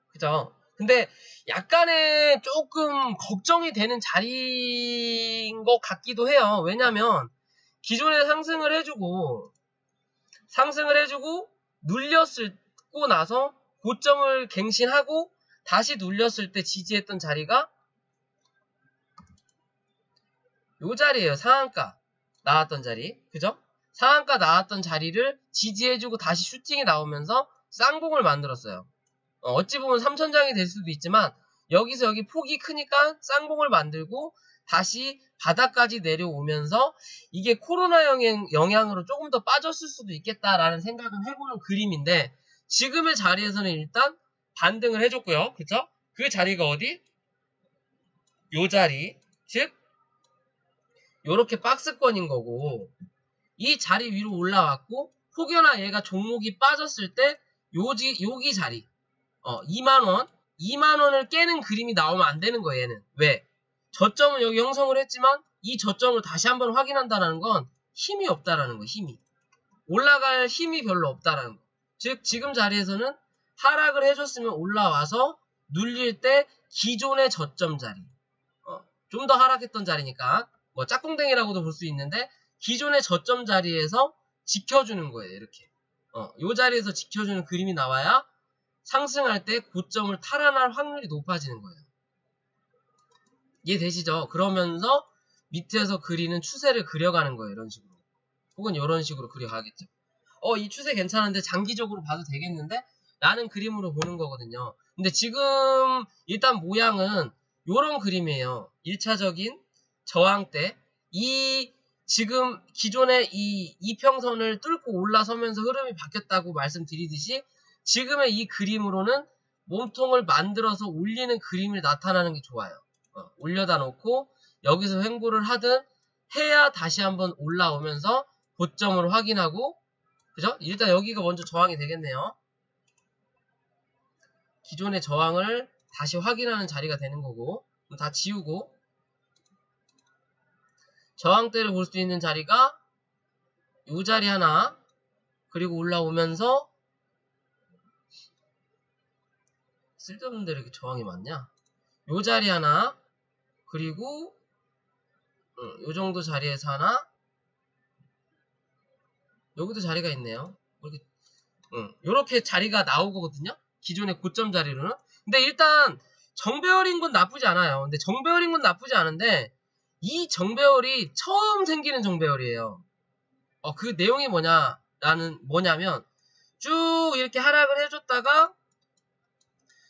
그죠? 근데 약간의 조금 걱정이 되는 자리인 것 같기도 해요. 왜냐면 기존에 상승을 해주고 눌렸고 나서 고점을 갱신하고 다시 눌렸을 때 지지했던 자리가 요 자리예요. 상한가 나왔던 자리. 그죠? 상한가 나왔던 자리를 지지해주고 다시 슈팅이 나오면서 쌍봉을 만들었어요. 어찌 보면 3천장이 될 수도 있지만 여기서 여기 폭이 크니까 쌍봉을 만들고 다시 바닥까지 내려오면서 이게 코로나 영향으로 조금 더 빠졌을 수도 있겠다라는 생각을 해보는 그림인데 지금의 자리에서는 일단 반등을 해줬고요. 그쵸? 그 자리가 어디? 요 자리. 즉 요렇게 박스권인 거고 이 자리 위로 올라왔고 혹여나 얘가 종목이 빠졌을 때 여기 자리 2만원을 깨는 그림이 나오면 안 되는 거예요. 얘는. 왜? 저점은 여기 형성을 했지만 이 저점을 다시 한번 확인한다는 건 힘이 없다라는 거. 힘이. 올라갈 힘이 별로 없다라는 거. 즉 지금 자리에서는 하락을 해줬으면 올라와서 눌릴 때 기존의 저점 자리 좀 더 하락했던 자리니까 뭐 짝꿍댕이라고도 볼 수 있는데 기존의 저점 자리에서 지켜주는 거예요. 이렇게 요 자리에서 지켜주는 그림이 나와야 상승할 때 고점을 탈환할 확률이 높아지는 거예요. 이해되시죠? 그러면서 밑에서 그리는 추세를 그려가는 거예요. 이런 식으로. 혹은 이런 식으로 그려가겠죠. 이 추세 괜찮은데 장기적으로 봐도 되겠는데? 라는 그림으로 보는 거거든요. 근데 지금 일단 모양은 이런 그림이에요. 1차적인 저항대. 지금 기존의 이 이평선을 뚫고 올라서면서 흐름이 바뀌었다고 말씀드리듯이 지금의 이 그림으로는 몸통을 만들어서 올리는 그림이 나타나는 게 좋아요. 올려다 놓고 여기서 횡보를 하든 해야 다시 한번 올라오면서 고점을 확인하고 그죠? 일단 여기가 먼저 저항이 되겠네요. 기존의 저항을 다시 확인하는 자리가 되는 거고 다 지우고 저항대를 볼 수 있는 자리가 이 자리 하나 그리고 올라오면서 쓸데없는 데로 이렇게 저항이 많냐? 요 자리 하나 그리고 요 정도 자리에서 하나 여기도 자리가 있네요. 요렇게 자리가 나오거든요. 기존의 고점 자리로는. 근데 일단 정배열인 건 나쁘지 않아요. 근데 정배열인 건 나쁘지 않은데 이 정배열이 처음 생기는 정배열이에요. 그 내용이 뭐냐면 쭉 이렇게 하락을 해줬다가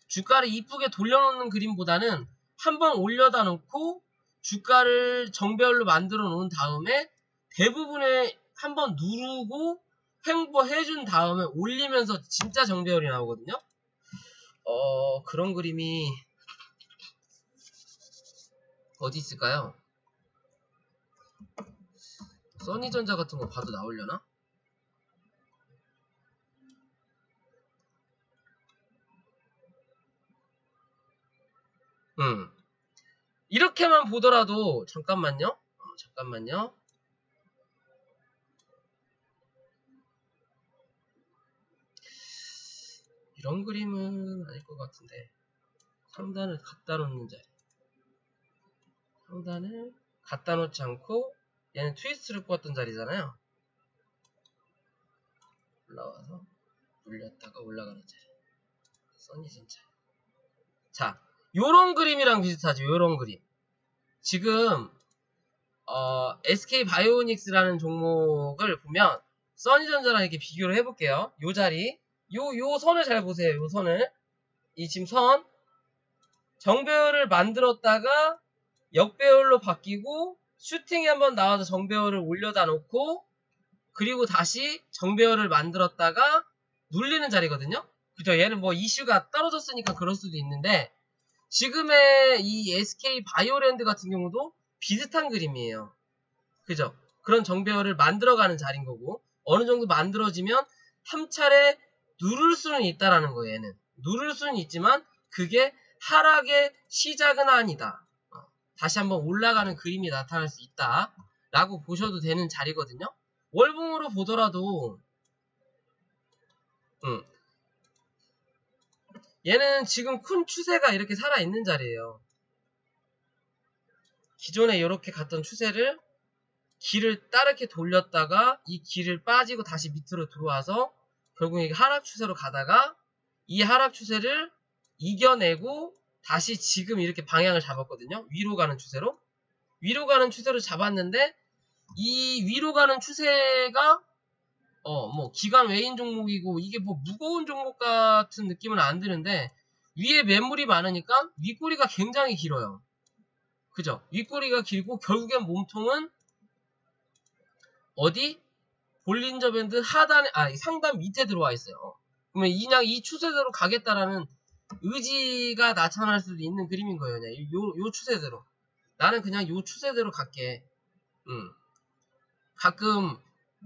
주가를 이쁘게 돌려놓는 그림보다는 한번 올려다 놓고 주가를 정배열로 만들어 놓은 다음에 대부분의 한번 누르고 횡보해준 다음에 올리면서 진짜 정배열이 나오거든요. 그런 그림이 어디 있을까요? 써니전자 같은 거 봐도 나오려나? 이렇게만 보더라도 잠깐만요. 이런 그림은 아닐 것 같은데 상단을 갖다 놓는 자리 상단을 갖다 놓지 않고 얘는 트위스트를 꼬았던 자리잖아요. 올라와서 눌렸다가 올라가는 자리 써니전자. 자, 요런 그림이랑 비슷하죠. 요런 그림. 지금 SK바이오닉스라는 종목을 보면 써니전자랑 이렇게 비교를 해볼게요. 요 자리 요 선을 잘 보세요. 요 선을 이 지금 선 정배열을 만들었다가 역배열로 바뀌고 슈팅이 한번 나와서 정배열을 올려다 놓고 그리고 다시 정배열을 만들었다가 눌리는 자리거든요. 그죠? 얘는 뭐 이슈가 떨어졌으니까 그럴 수도 있는데 지금의 이 SK바이오랜드 같은 경우도 비슷한 그림이에요. 그죠? 그런 정배열을 만들어가는 자리인 거고, 어느 정도 만들어지면 한 차례 누를 수는 있다라는 거예요. 얘는 누를 수는 있지만 그게 하락의 시작은 아니다. 다시 한번 올라가는 그림이 나타날 수 있다 라고 보셔도 되는 자리거든요. 월봉으로 보더라도 얘는 지금 큰 추세가 이렇게 살아있는 자리예요. 기존에 이렇게 갔던 추세를 길을 따르게 돌렸다가 이 길을 빠지고 다시 밑으로 들어와서 결국 이게 하락 추세로 가다가 이 하락 추세를 이겨내고 다시 지금 이렇게 방향을 잡았거든요. 위로 가는 추세로. 위로 가는 추세로 잡았는데 이 위로 가는 추세가 뭐 기관 외인 종목이고 이게 뭐 무거운 종목 같은 느낌은 안 드는데 위에 매물이 많으니까 윗꼬리가 굉장히 길어요. 그죠? 윗꼬리가 길고 결국엔 몸통은 어디? 볼린저 밴드 하단에, 상단 밑에 들어와 있어요. 그러면 그냥 이 추세대로 가겠다라는 의지가 나타날 수도 있는 그림인 거예요. 그냥 요 추세대로. 나는 그냥 요 추세대로 갈게. 가끔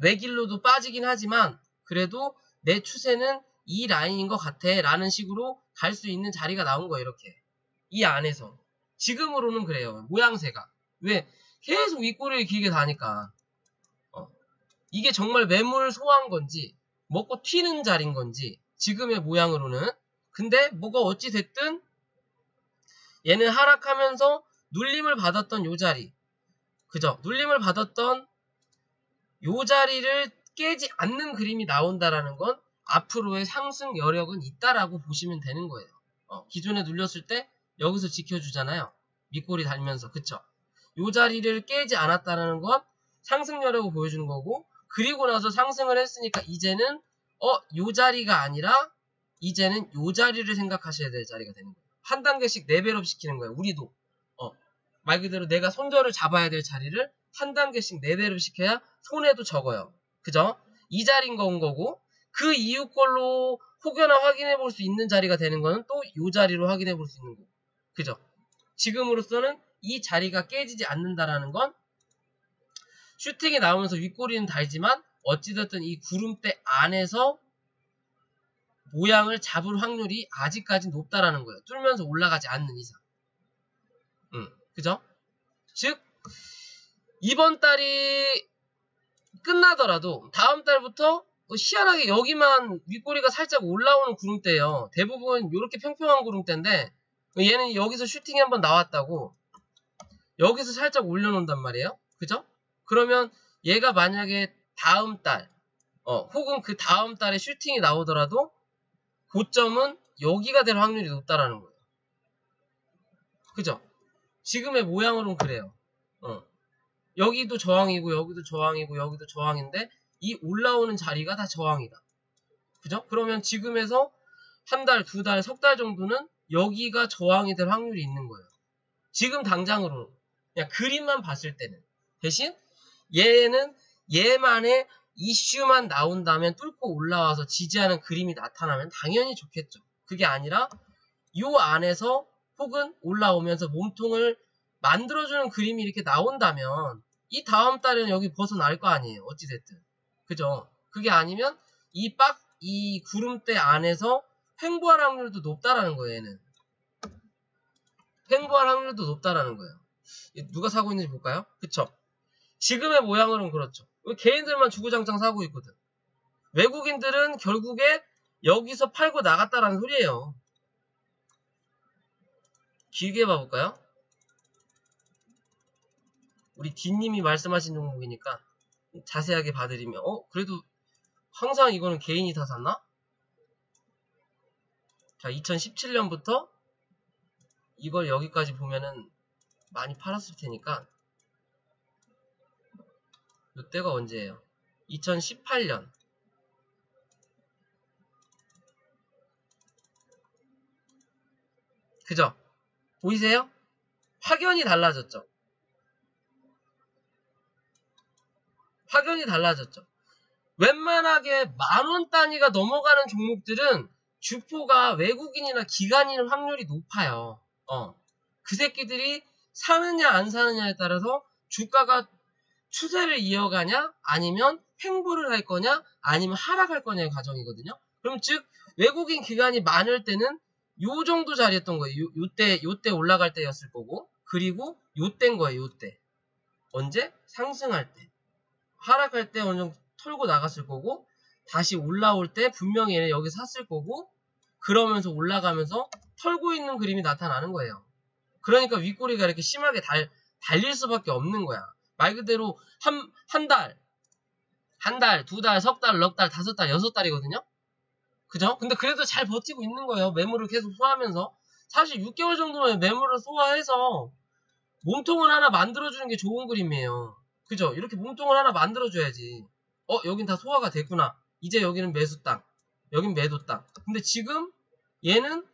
외길로도 빠지긴 하지만 그래도 내 추세는 이 라인인 것 같아 라는 식으로 갈 수 있는 자리가 나온 거예요. 이렇게. 이 안에서. 지금으로는 그래요. 모양새가. 왜? 계속 윗꼬리를 길게 다니까. 이게 정말 매물 소화한 건지 먹고 튀는 자리인 건지 지금의 모양으로는. 근데 뭐가 어찌 됐든 얘는 하락하면서 눌림을 받았던 요 자리, 그죠? 눌림을 받았던 요 자리를 깨지 않는 그림이 나온다라는 건 앞으로의 상승 여력은 있다라고 보시면 되는 거예요. 기존에 눌렸을 때 여기서 지켜주잖아요. 밑꼬리 달면서. 그쵸? 요 자리를 깨지 않았다라는 건 상승 여력을 보여주는 거고, 그리고 나서 상승을 했으니까 이제는 요 자리가 아니라 이제는 요 자리를 생각하셔야 될 자리가 되는 거예요. 한 단계씩 레벨업 시키는 거예요. 우리도 말 그대로 내가 손절을 잡아야 될 자리를 한 단계씩 레벨업 시켜야 손해도 적어요. 그죠? 이 자리인 건 거고, 그 이후 걸로 혹여나 확인해 볼 수 있는 자리가 되는 거는 또 요 자리로 확인해 볼 수 있는 거고. 그죠? 지금으로서는 이 자리가 깨지지 않는다라는 건 슈팅이 나오면서 윗꼬리는 달지만 어찌됐든 이 구름대 안에서 모양을 잡을 확률이 아직까지 높다라는 거예요. 뚫면서 올라가지 않는 이상. 그죠? 즉 이번 달이 끝나더라도 다음 달부터 희한하게 여기만 윗꼬리가 살짝 올라오는 구름대예요. 대부분 이렇게 평평한 구름대인데 얘는 여기서 슈팅이 한번 나왔다고 여기서 살짝 올려놓는단 말이에요. 그죠? 그러면 얘가 만약에 다음 달 혹은 그 다음 달에 슈팅이 나오더라도 고점은 여기가 될 확률이 높다라는 거예요. 그죠? 지금의 모양으로는 그래요. 여기도 저항이고 여기도 저항이고 여기도 저항인데 이 올라오는 자리가 다 저항이다. 그죠? 그러면 지금에서 한 달, 두 달, 석 달 정도는 여기가 저항이 될 확률이 있는 거예요. 지금 당장으로 그냥 그림만 봤을 때는. 대신 얘는 얘만의 이슈만 나온다면 뚫고 올라와서 지지하는 그림이 나타나면 당연히 좋겠죠. 그게 아니라 요 안에서 혹은 올라오면서 몸통을 만들어주는 그림이 이렇게 나온다면 이 다음 달에는 여기 벗어날 거 아니에요. 어찌됐든. 그죠? 그게 아니면 이 구름대 안에서 횡보할 확률도 높다라는 거예요. 얘는. 횡보할 확률도 높다라는 거예요. 누가 사고 있는지 볼까요? 그쵸? 지금의 모양으로는 그렇죠. 개인들만 주구장창 사고 있거든. 외국인들은 결국에 여기서 팔고 나갔다라는 소리예요. 길게 봐볼까요? 우리 뒷님이 말씀하신 종목이니까 자세하게 봐드리면 그래도 항상 이거는 개인이 다 샀나? 자, 2017년부터 이걸 여기까지 보면은 많이 팔았을 테니까 이때가 언제예요? 2018년. 그죠? 보이세요? 확연히 달라졌죠? 확연히 달라졌죠? 웬만하게 만원 단위가 넘어가는 종목들은 주포가 외국인이나 기관인 확률이 높아요. 그 새끼들이 사느냐 안 사느냐에 따라서 추세를 이어가냐 아니면 횡보를 할 거냐 아니면 하락할 거냐의 과정이거든요. 그럼 즉 외국인 기관이 많을 때는 요 정도 자리였던 거예요. 요때 올라갈 때였을 거고, 그리고 요때인 거예요. 요때. 언제? 상승할 때. 하락할 때 어느 정도 털고 나갔을 거고, 다시 올라올 때 분명히 얘네 여기 샀을 거고, 그러면서 올라가면서 털고 있는 그림이 나타나는 거예요. 그러니까 윗꼬리가 이렇게 심하게 달릴 수밖에 없는 거야. 말 그대로 한 달, 두 달, 석 달, 넉 달, 다섯 달, 여섯 달이거든요. 그죠? 근데 그래도 잘 버티고 있는 거예요. 매물을 계속 소화하면서. 사실 6개월 정도면 매물을 소화해서 몸통을 하나 만들어주는 게 좋은 그림이에요. 그죠? 이렇게 몸통을 하나 만들어줘야지. 여긴 다 소화가 됐구나. 이제 여기는 매수 땅. 여긴 매도 땅. 근데 지금 얘는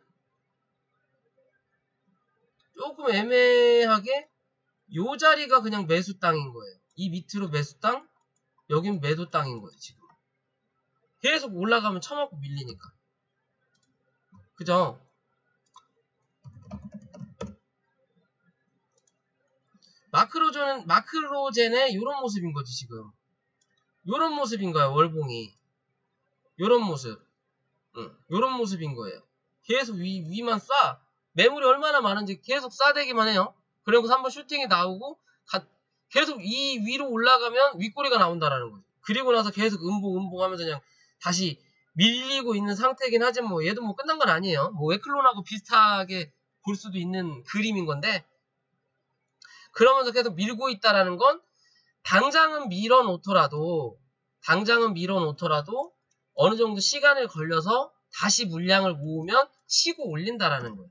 조금 애매하게 요 자리가 그냥 매수 땅인 거예요. 이 밑으로 매수 땅, 여긴 매도 땅인 거예요. 지금. 계속 올라가면 처먹고 밀리니까. 그죠? 마크로젠의 요런 모습인 거지, 지금. 요런 모습인 거야, 월봉이. 요런 모습. 요런 모습인 거예요. 계속 위만 싸. 매물이 얼마나 많은지 계속 싸대기만 해요. 그리고 한번 슈팅이 나오고, 계속 이 위로 올라가면 윗꼬리가 나온다라는 거죠. 그리고 나서 계속 음봉 하면서 그냥 다시 밀리고 있는 상태긴 하지만 뭐 얘도 뭐 끝난 건 아니에요. 뭐 웨클론하고 비슷하게 볼 수도 있는 그림인 건데, 그러면서 계속 밀고 있다라는 건 당장은 밀어놓더라도 어느 정도 시간을 걸려서 다시 물량을 모으면 치고 올린다라는 거예요.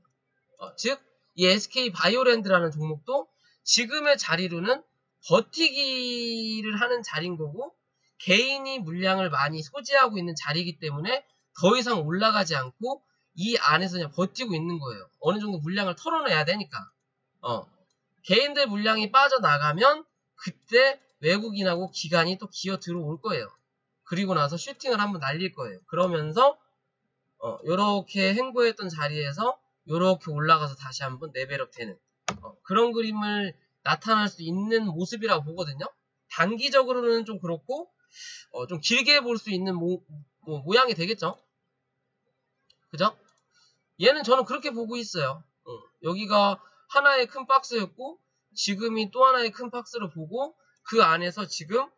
즉, 이 SK 바이오랜드라는 종목도 지금의 자리로는 버티기를 하는 자리인 거고, 개인이 물량을 많이 소지하고 있는 자리이기 때문에 더 이상 올라가지 않고 이 안에서 그냥 버티고 있는 거예요. 어느 정도 물량을 털어내야 되니까. 개인들 물량이 빠져나가면 그때 외국인하고 기관이 또 기어 들어올 거예요. 그리고 나서 슈팅을 한번 날릴 거예요. 그러면서 요렇게 횡보했던 자리에서 요렇게 올라가서 다시 한번 레벨업 되는 그런 그림을 나타날 수 있는 모습이라고 보거든요. 단기적으로는 좀 그렇고 좀 길게 볼 수 있는 모양이 되겠죠. 그죠? 얘는 저는 그렇게 보고 있어요. 여기가 하나의 큰 박스였고 지금이 또 하나의 큰 박스를 보고 그 안에서 지금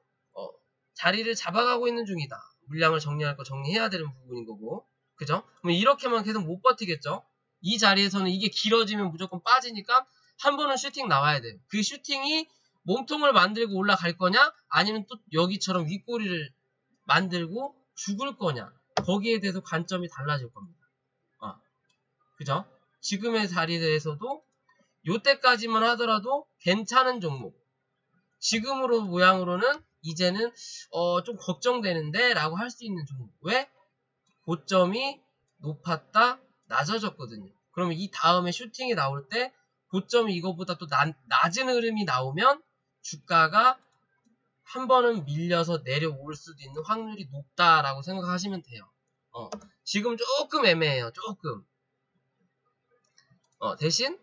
자리를 잡아가고 있는 중이다. 물량을 정리할 거 정리해야 되는 부분인 거고. 그죠? 그럼 이렇게만 계속 못 버티겠죠? 이 자리에서는 이게 길어지면 무조건 빠지니까 한 번은 슈팅 나와야 돼요. 그 슈팅이 몸통을 만들고 올라갈 거냐 아니면 또 여기처럼 윗꼬리를 만들고 죽을 거냐 거기에 대해서 관점이 달라질 겁니다. 그죠? 지금의 자리에서도 요때까지만 하더라도 괜찮은 종목. 지금으로 모양으로는 이제는 좀 걱정되는데 라고 할 수 있는 종목. 왜? 고점이 높았다 낮아졌거든요. 그러면 이 다음에 슈팅이 나올 때 고점이 이거보다 또 낮은 흐름이 나오면 주가가 한 번은 밀려서 내려올 수도 있는 확률이 높다라고 생각하시면 돼요. 지금 조금 애매해요. 조금. 대신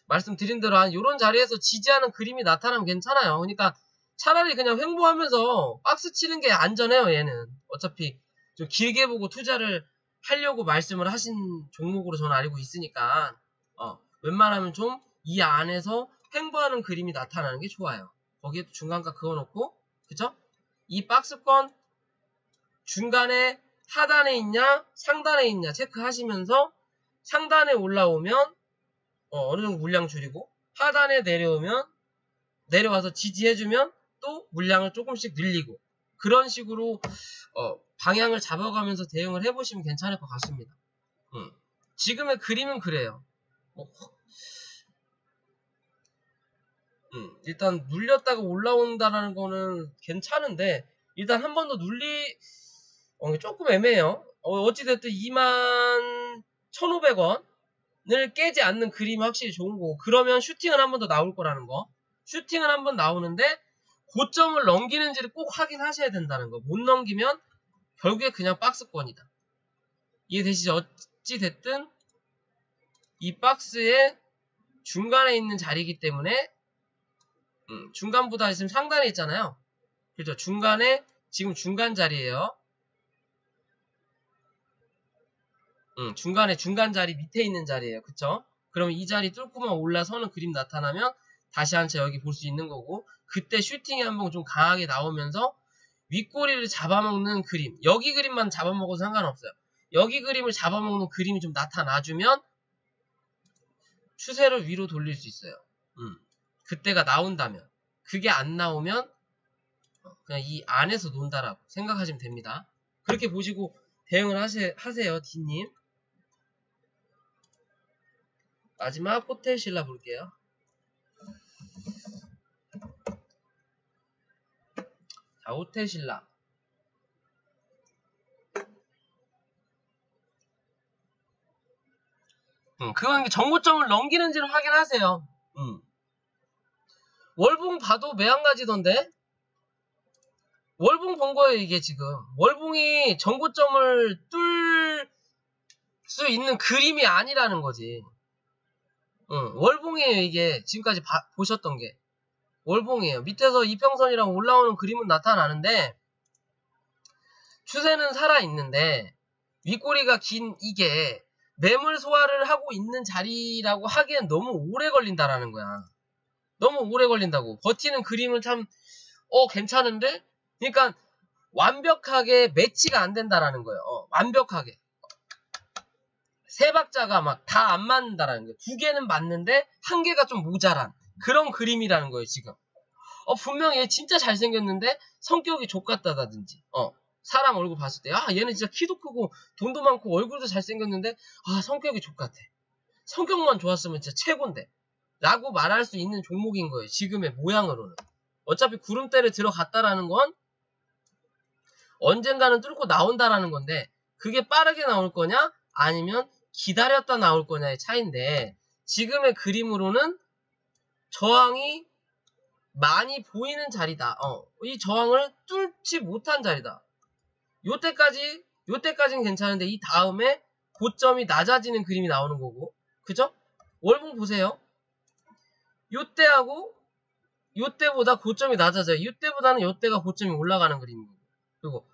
말씀드린 대로 한 이런 자리에서 지지하는 그림이 나타나면 괜찮아요. 그러니까 차라리 그냥 횡보하면서 박스 치는 게 안전해요. 얘는 어차피 좀 길게 보고 투자를 하려고 말씀을 하신 종목으로 저는 알고 있으니까 웬만하면 좀 이 안에서 횡보하는 그림이 나타나는 게 좋아요. 거기에 또 중간가 그어놓고 그쵸? 이 박스권 중간에 하단에 있냐 상단에 있냐 체크하시면서 상단에 올라오면 어느 정도 물량 줄이고 하단에 내려와서 지지해주면 또 물량을 조금씩 늘리고 그런 식으로 방향을 잡아가면서 대응을 해보시면 괜찮을 것 같습니다. 지금의 그림은 그래요. 일단 눌렸다가 올라온다는 거는 괜찮은데 일단 한 번 더 조금 애매해요. 어찌됐든 21,500원을 깨지 않는 그림이 확실히 좋은 거고 그러면 슈팅은 한 번 더 나올 거라는 거. 슈팅은 한 번 나오는데 고점을 넘기는지를 꼭 확인하셔야 된다는 거. 못 넘기면 결국에 그냥 박스권이다. 이해되시죠? 어찌됐든 이 박스의 중간에 있는 자리이기 때문에 중간보다 지금 상단에 있잖아요. 그죠? 중간에 지금 중간 자리예요. 중간에 중간 자리 밑에 있는 자리예요. 그쵸? 그럼 이 자리 뚫고만 올라서는 그림 나타나면 다시 한 차 여기 볼 수 있는 거고, 그때 슈팅이 한번 좀 강하게 나오면서 윗꼬리를 잡아먹는 그림, 여기 그림만 잡아먹어도 상관없어요. 여기 그림을 잡아먹는 그림이 좀 나타나주면 추세를 위로 돌릴 수 있어요. 그때가 나온다면. 그게 안 나오면 그냥 이 안에서 논다라고 생각하시면 됩니다. 그렇게 보시고 대응을 하세요, D님. 마지막 호텔 신라 볼게요. 자, 호텔 신라. 그건 정고점을 넘기는지를 확인하세요. 월봉 봐도 매한가지던데? 월봉 본 거예요, 이게 지금. 월봉이 정고점을 뚫을 수 있는 그림이 아니라는 거지. 월봉이에요, 이게. 지금까지 보셨던 게. 월봉이에요. 밑에서 이평선이랑 올라오는 그림은 나타나는데, 추세는 살아있는데, 윗꼬리가 긴 이게 매물 소화를 하고 있는 자리라고 하기엔 너무 오래 걸린다라는 거야. 너무 오래 걸린다고. 버티는 그림은 참, 괜찮은데? 그러니까, 완벽하게 매치가 안 된다라는 거예요. 완벽하게. 세 박자가 막 다 안 맞는다라는 거예요. 두 개는 맞는데, 한 개가 좀 모자란. 그런 그림이라는 거예요, 지금. 분명 얘 진짜 잘생겼는데, 성격이 족같다든지, 사람 얼굴 봤을 때, 얘는 진짜 키도 크고, 돈도 많고, 얼굴도 잘생겼는데, 성격이 족같아. 성격만 좋았으면 진짜 최고인데. 라고 말할 수 있는 종목인 거예요, 지금의 모양으로는. 어차피 구름대를 들어갔다라는 건, 언젠가는 뚫고 나온다라는 건데, 그게 빠르게 나올 거냐, 아니면 기다렸다 나올 거냐의 차이인데, 지금의 그림으로는 저항이 많이 보이는 자리다. 이 저항을 뚫지 못한 자리다. 요때까지는 괜찮은데, 이 다음에 고점이 낮아지는 그림이 나오는 거고, 그죠? 월봉 보세요. 요때하고, 요때보다 고점이 낮아져요. 요때보다는 요때가 고점이 올라가는 그림이고. 그리고,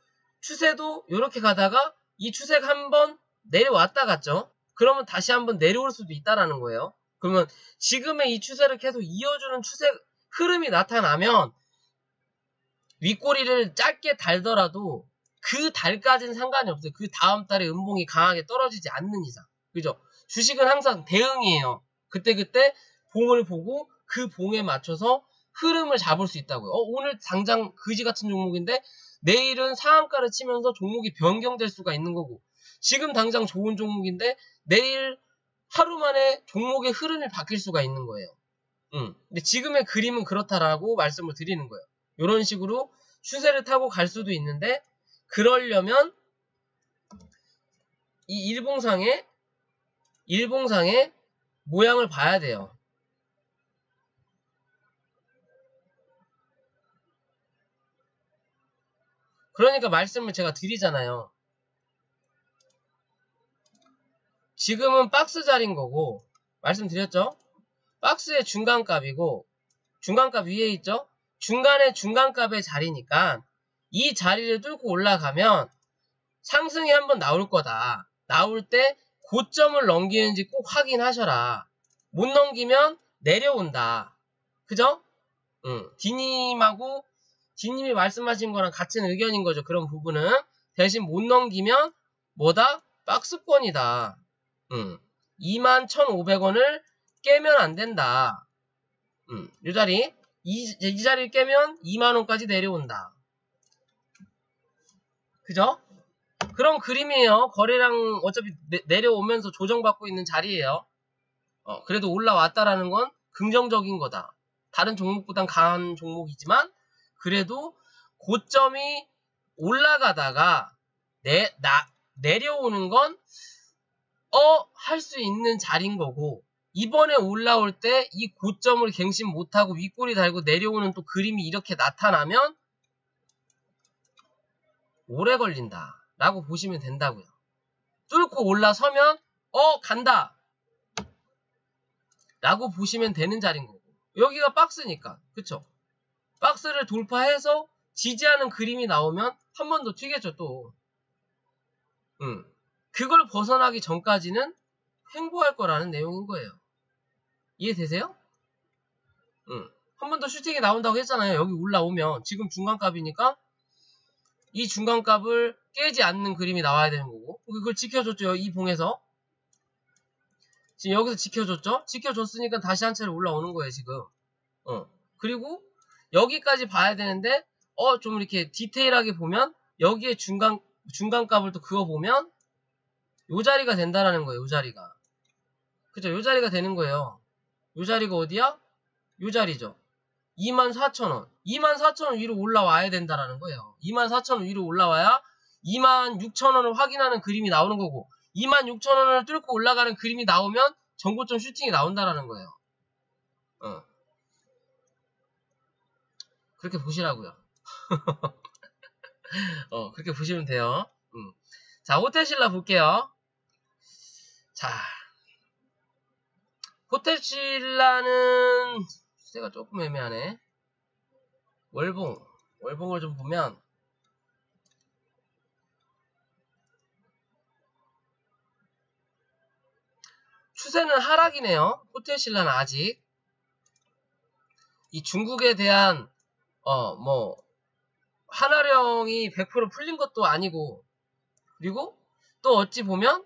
추세도 요렇게 가다가, 이 추세가 한번 내려왔다 갔죠? 그러면 다시 한번 내려올 수도 있다라는 거예요. 그러면, 지금의 이 추세를 계속 이어주는 추세, 흐름이 나타나면, 윗꼬리를 짧게 달더라도, 그 달까지는 상관이 없어요. 그 다음 달에 음봉이 강하게 떨어지지 않는 이상. 그죠? 주식은 항상 대응이에요. 그때그때 봉을 보고 그 봉에 맞춰서 흐름을 잡을 수 있다고요. 오늘 당장 그지 같은 종목인데 내일은 상한가를 치면서 종목이 변경될 수가 있는 거고, 지금 당장 좋은 종목인데 내일 하루 만에 종목의 흐름이 바뀔 수가 있는 거예요. 근데 지금의 그림은 그렇다라고 말씀을 드리는 거예요. 이런 식으로 추세를 타고 갈 수도 있는데, 그러려면 이 일봉상의 모양을 봐야 돼요. 그러니까 말씀을 제가 드리잖아요. 지금은 박스 자리인 거고, 말씀드렸죠? 박스의 중간값이고, 중간값 위에 있죠? 중간에 중간값의 자리니까 이 자리를 뚫고 올라가면 상승이 한번 나올 거다. 나올 때 고점을 넘기는지 꼭 확인하셔라. 못 넘기면 내려온다. 그죠? D님이 말씀하신 거랑 같은 의견인 거죠. 그런 부분은. 대신 못 넘기면 뭐다? 박스권이다. 21,500원을 깨면 안 된다. 이 자리. 이 자리를 깨면 2만원까지 내려온다. 그죠? 그런 그림이에요. 거래량 어차피 내려오면서 조정받고 있는 자리예요. 그래도 올라왔다라는 건 긍정적인 거다. 다른 종목보단 강한 종목이지만 그래도 고점이 올라가다가 내려오는 건 할 수 있는 자리인 거고, 이번에 올라올 때 이 고점을 갱신 못하고 윗꼬리 달고 내려오는 또 그림이 이렇게 나타나면 오래 걸린다 라고 보시면 된다고요. 뚫고 올라서면 간다 라고 보시면 되는 자리인 거고, 여기가 박스니까. 그쵸? 박스를 돌파해서 지지하는 그림이 나오면 한 번 더 튀겠죠, 또. 그걸 벗어나기 전까지는 횡보할 거라는 내용인 거예요. 이해되세요? 한 번 더 슈팅이 나온다고 했잖아요. 여기 올라오면. 지금 중간값이니까 이 중간값을 깨지 않는 그림이 나와야 되는 거고. 그걸 지켜줬죠. 이 봉에서. 지금 여기서 지켜줬죠? 지켜줬으니까 다시 한 차례 올라오는 거예요, 지금. 그리고 여기까지 봐야 되는데, 좀 이렇게 디테일하게 보면, 여기에 중간값을 또 그어보면, 요 자리가 된다라는 거예요, 요 자리가. 그죠? 요 자리가 되는 거예요. 요 자리가 어디야? 요 자리죠. 24,000원. 24,000원 위로 올라와야 된다라는 거예요. 24,000원 위로 올라와야 26,000원을 확인하는 그림이 나오는 거고, 26,000원을 뚫고 올라가는 그림이 나오면 전고점 슈팅이 나온다라는 거예요. 그렇게 보시라고요. 그렇게 보시면 돼요. 자, 호텔신라 볼게요. 자, 호텔신라는 추세가 조금 애매하네. 월봉을 좀 보면 추세는 하락이네요. 호텔신라는 아직 이 중국에 대한 한화령이 100% 풀린 것도 아니고, 그리고 또 어찌 보면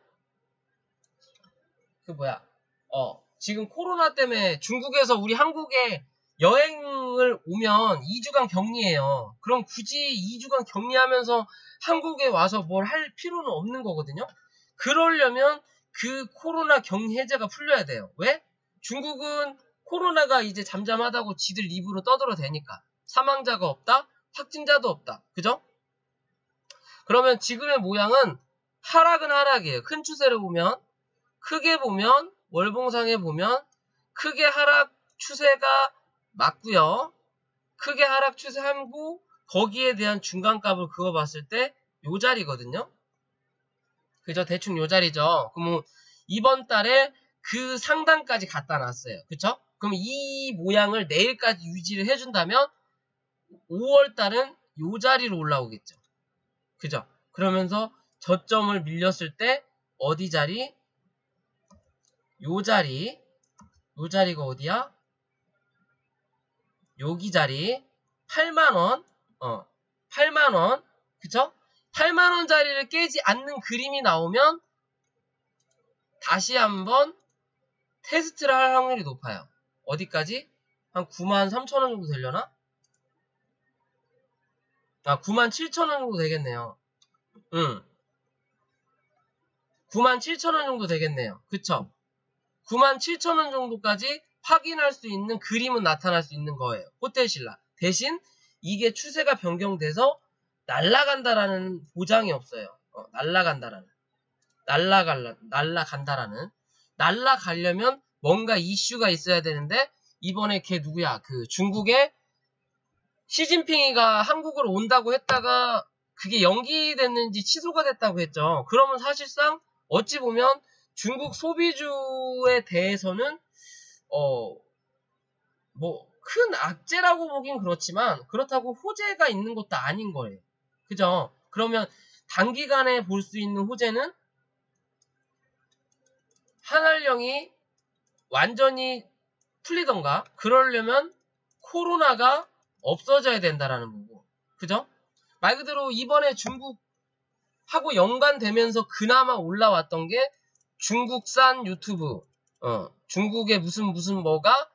지금 코로나 때문에 중국에서 우리 한국에 여행을 오면 2주간 격리해요. 그럼 굳이 2주간 격리하면서 한국에 와서 뭘 할 필요는 없는 거거든요. 그러려면 그 코로나 격리 해제가 풀려야 돼요. 왜? 중국은 코로나가 이제 잠잠하다고 지들 입으로 떠들어대니까. 사망자가 없다? 확진자도 없다. 그죠? 그러면 지금의 모양은 하락은 하락이에요. 큰 추세를 보면, 크게 보면, 월봉상에 보면 크게 하락 추세가 맞고요. 크게 하락 추세하고 거기에 대한 중간값을 그어봤을 때 요 자리거든요. 그죠? 대충 요 자리죠. 그럼 이번 달에 그 상단까지 갖다 놨어요. 그쵸? 그럼 이 모양을 내일까지 유지를 해준다면 5월 달은 요 자리로 올라오겠죠. 그죠? 그러면서 저점을 밀렸을 때 어디 자리? 요 자리가 어디야? 여기 자리 8만원 8만원 그쵸? 8만원 자리를 깨지 않는 그림이 나오면 다시 한번 테스트를 할 확률이 높아요. 어디까지? 한 93,000원 정도 되려나? 97,000원 정도 되겠네요. 97,000원 정도 되겠네요. 그쵸? 97,000원 정도까지 확인할 수 있는 그림은 나타날 수 있는 거예요. 호텔신라. 대신 이게 추세가 변경돼서 날아간다라는 보장이 없어요. 날아가려면 뭔가 이슈가 있어야 되는데, 이번에 걔 누구야? 그 중국에 시진핑이가 한국으로 온다고 했다가 그게 연기됐는지 취소가 됐다고 했죠. 그러면 사실상 어찌 보면 중국 소비주에 대해서는 큰 악재라고 보긴 그렇지만 그렇다고 호재가 있는 것도 아닌 거예요. 그죠? 그러면 단기간에 볼 수 있는 호재는 한알령이 완전히 풀리던가, 그러려면 코로나가 없어져야 된다라는 거고. 그죠? 말 그대로 이번에 중국하고 연관되면서 그나마 올라왔던 게 중국산 유튜브, 중국의 무슨 뭐가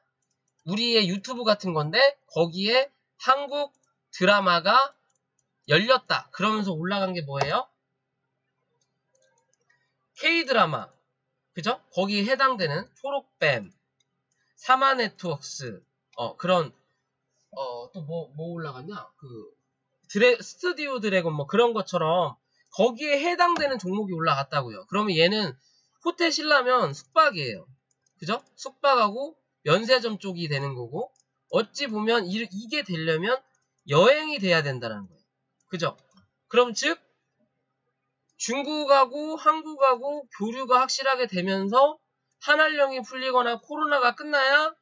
우리의 유튜브 같은 건데 거기에 한국 드라마가 열렸다. 그러면서 올라간 게 뭐예요? K-드라마. 그죠? 거기에 해당되는 초록뱀, 사마네트웍스, 그런, 또 뭐 올라갔냐? 스튜디오 드래곤 그런 것처럼 거기에 해당되는 종목이 올라갔다고요. 그러면 얘는 호텔신라면 숙박이에요. 그죠? 숙박하고 면세점 쪽이 되는 거고, 어찌 보면 이게 되려면 여행이 돼야 된다는 거예요. 그죠? 그럼 즉 중국하고 한국하고 교류가 확실하게 되면서 한알령이 풀리거나 코로나가 끝나야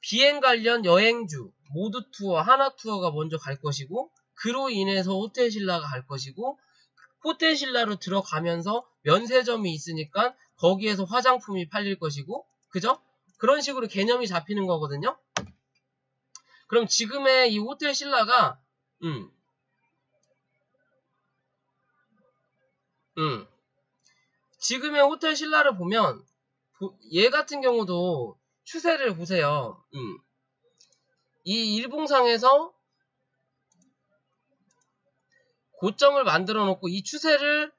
비행 관련 여행주, 모두 투어, 하나 투어가 먼저 갈 것이고, 그로 인해서 호텔 신라가 갈 것이고, 호텔 신라로 들어가면서 면세점이 있으니까 거기에서 화장품이 팔릴 것이고, 그죠? 그런 식으로 개념이 잡히는 거거든요. 그럼 지금의 이 호텔 신라가 지금의 호텔 신라를 보면 얘 같은 경우도 추세를 보세요. 이 일봉상에서 고점을 만들어 놓고 이 추세를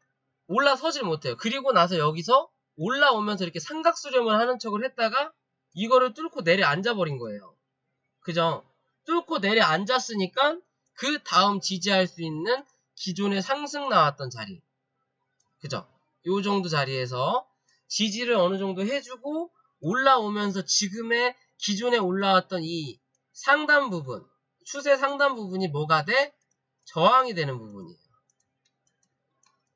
올라서질 못해요. 그리고 나서 여기서 올라오면서 이렇게 삼각수렴을 하는 척을 했다가 이거를 뚫고 내려앉아 버린 거예요. 그죠? 뚫고 내려앉았으니까 그 다음 지지할 수 있는 기존에 상승 나왔던 자리, 그죠? 요 정도 자리에서 지지를 어느 정도 해주고 올라오면서 지금의 기존에 올라왔던 이 상단 부분, 추세 상단 부분이 뭐가 돼? 저항이 되는 부분이에요.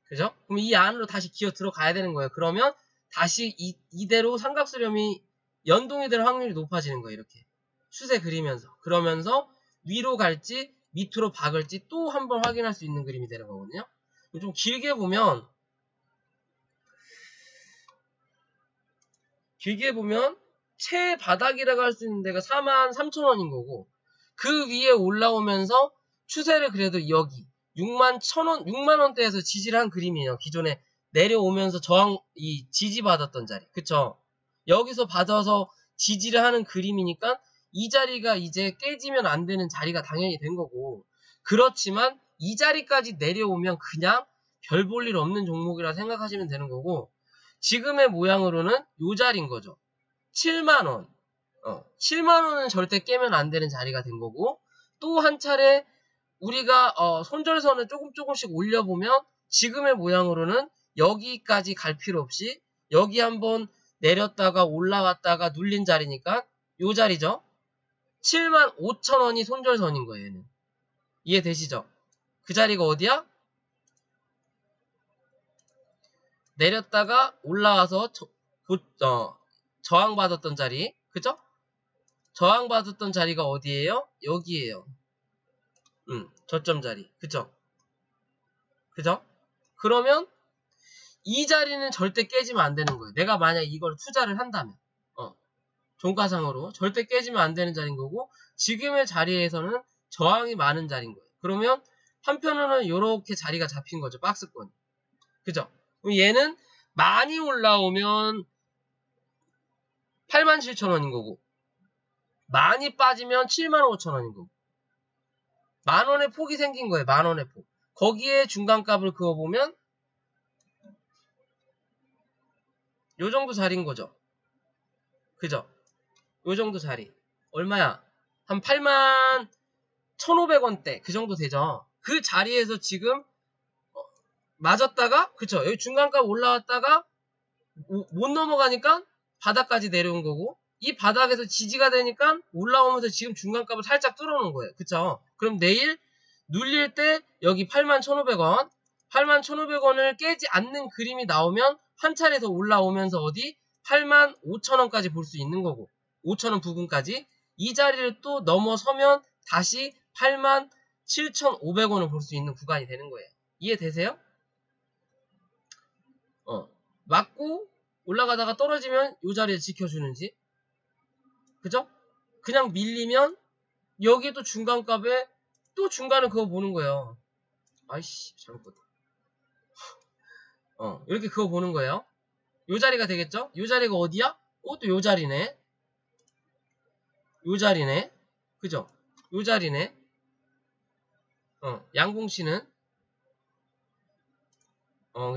그죠? 그럼 이 안으로 다시 기어 들어가야 되는 거예요. 그러면 다시 이대로 삼각수렴이 연동이 될 확률이 높아지는 거예요. 이렇게 추세 그리면서, 그러면서 위로 갈지 밑으로 박을지 또 한 번 확인할 수 있는 그림이 되는 거거든요. 좀 길게 보면 최바닥이라고 할 수 있는 데가 43,000원인 거고, 그 위에 올라오면서 추세를 그래도 여기 61,000원대에서 지지를 한 그림이에요. 기존에 내려오면서 지지받았던 자리, 그쵸? 여기서 받아서 지지를 하는 그림이니까 이 자리가 이제 깨지면 안 되는 자리가 당연히 된 거고, 그렇지만 이 자리까지 내려오면 그냥 별 볼 일 없는 종목이라 생각하시면 되는 거고, 지금의 모양으로는 요 자리인 거죠. 7만원. 7만원은 절대 깨면 안 되는 자리가 된 거고, 또 한 차례 우리가 손절선을 조금씩 올려보면 지금의 모양으로는 여기까지 갈 필요 없이 여기 한번 내렸다가 올라왔다가 눌린 자리니까 요 자리죠. 75,000원이 손절선인 거예요. 얘는. 이해되시죠? 그 자리가 어디야? 내렸다가 올라와서 저항받았던 자리, 그죠? 저항받았던 자리가 어디예요? 여기에요. 저점 자리, 그죠? 그죠? 그러면 이 자리는 절대 깨지면 안 되는 거예요. 내가 만약 이걸 투자를 한다면, 종가상으로 절대 깨지면 안 되는 자리인 거고, 지금의 자리에서는 저항이 많은 자리인 거예요. 그러면 한편으로는 이렇게 자리가 잡힌 거죠. 박스권이. 그죠? 얘는 많이 올라오면 87,000원인 거고, 많이 빠지면 75,000원인 거고, 만원의 폭이 생긴 거예요. 만원의 폭. 거기에 중간값을 그어보면 요 정도 자리인 거죠. 그죠? 요 정도 자리. 얼마야? 한 81,500원대 그 정도 되죠. 그 자리에서 지금 맞았다가, 그쵸? 여기 중간값 올라왔다가 못 넘어가니까 바닥까지 내려온 거고, 이 바닥에서 지지가 되니까 올라오면서 지금 중간값을 살짝 뚫어놓은 거예요. 그쵸? 그럼 내일 눌릴 때 여기 81,500원, 81,500원을 깨지 않는 그림이 나오면 한 차례 더 올라오면서 어디 85,000원까지 볼 수 있는 거고, 5,000원 부근까지 이 자리를 또 넘어서면 다시 87,500원을 볼 수 있는 구간이 되는 거예요. 이해되세요? 맞고 올라가다가 떨어지면 이 자리에 지켜주는지, 그죠? 그냥 밀리면 여기도 중간값에 또 중간을 그거 보는 거예요. 아이씨, 잘못 봤다. 이렇게 그거 보는 거예요. 요 자리가 되겠죠? 요 자리가 어디야? 또 요 자리네. 요 자리네. 그죠? 요 자리네. 양봉씨는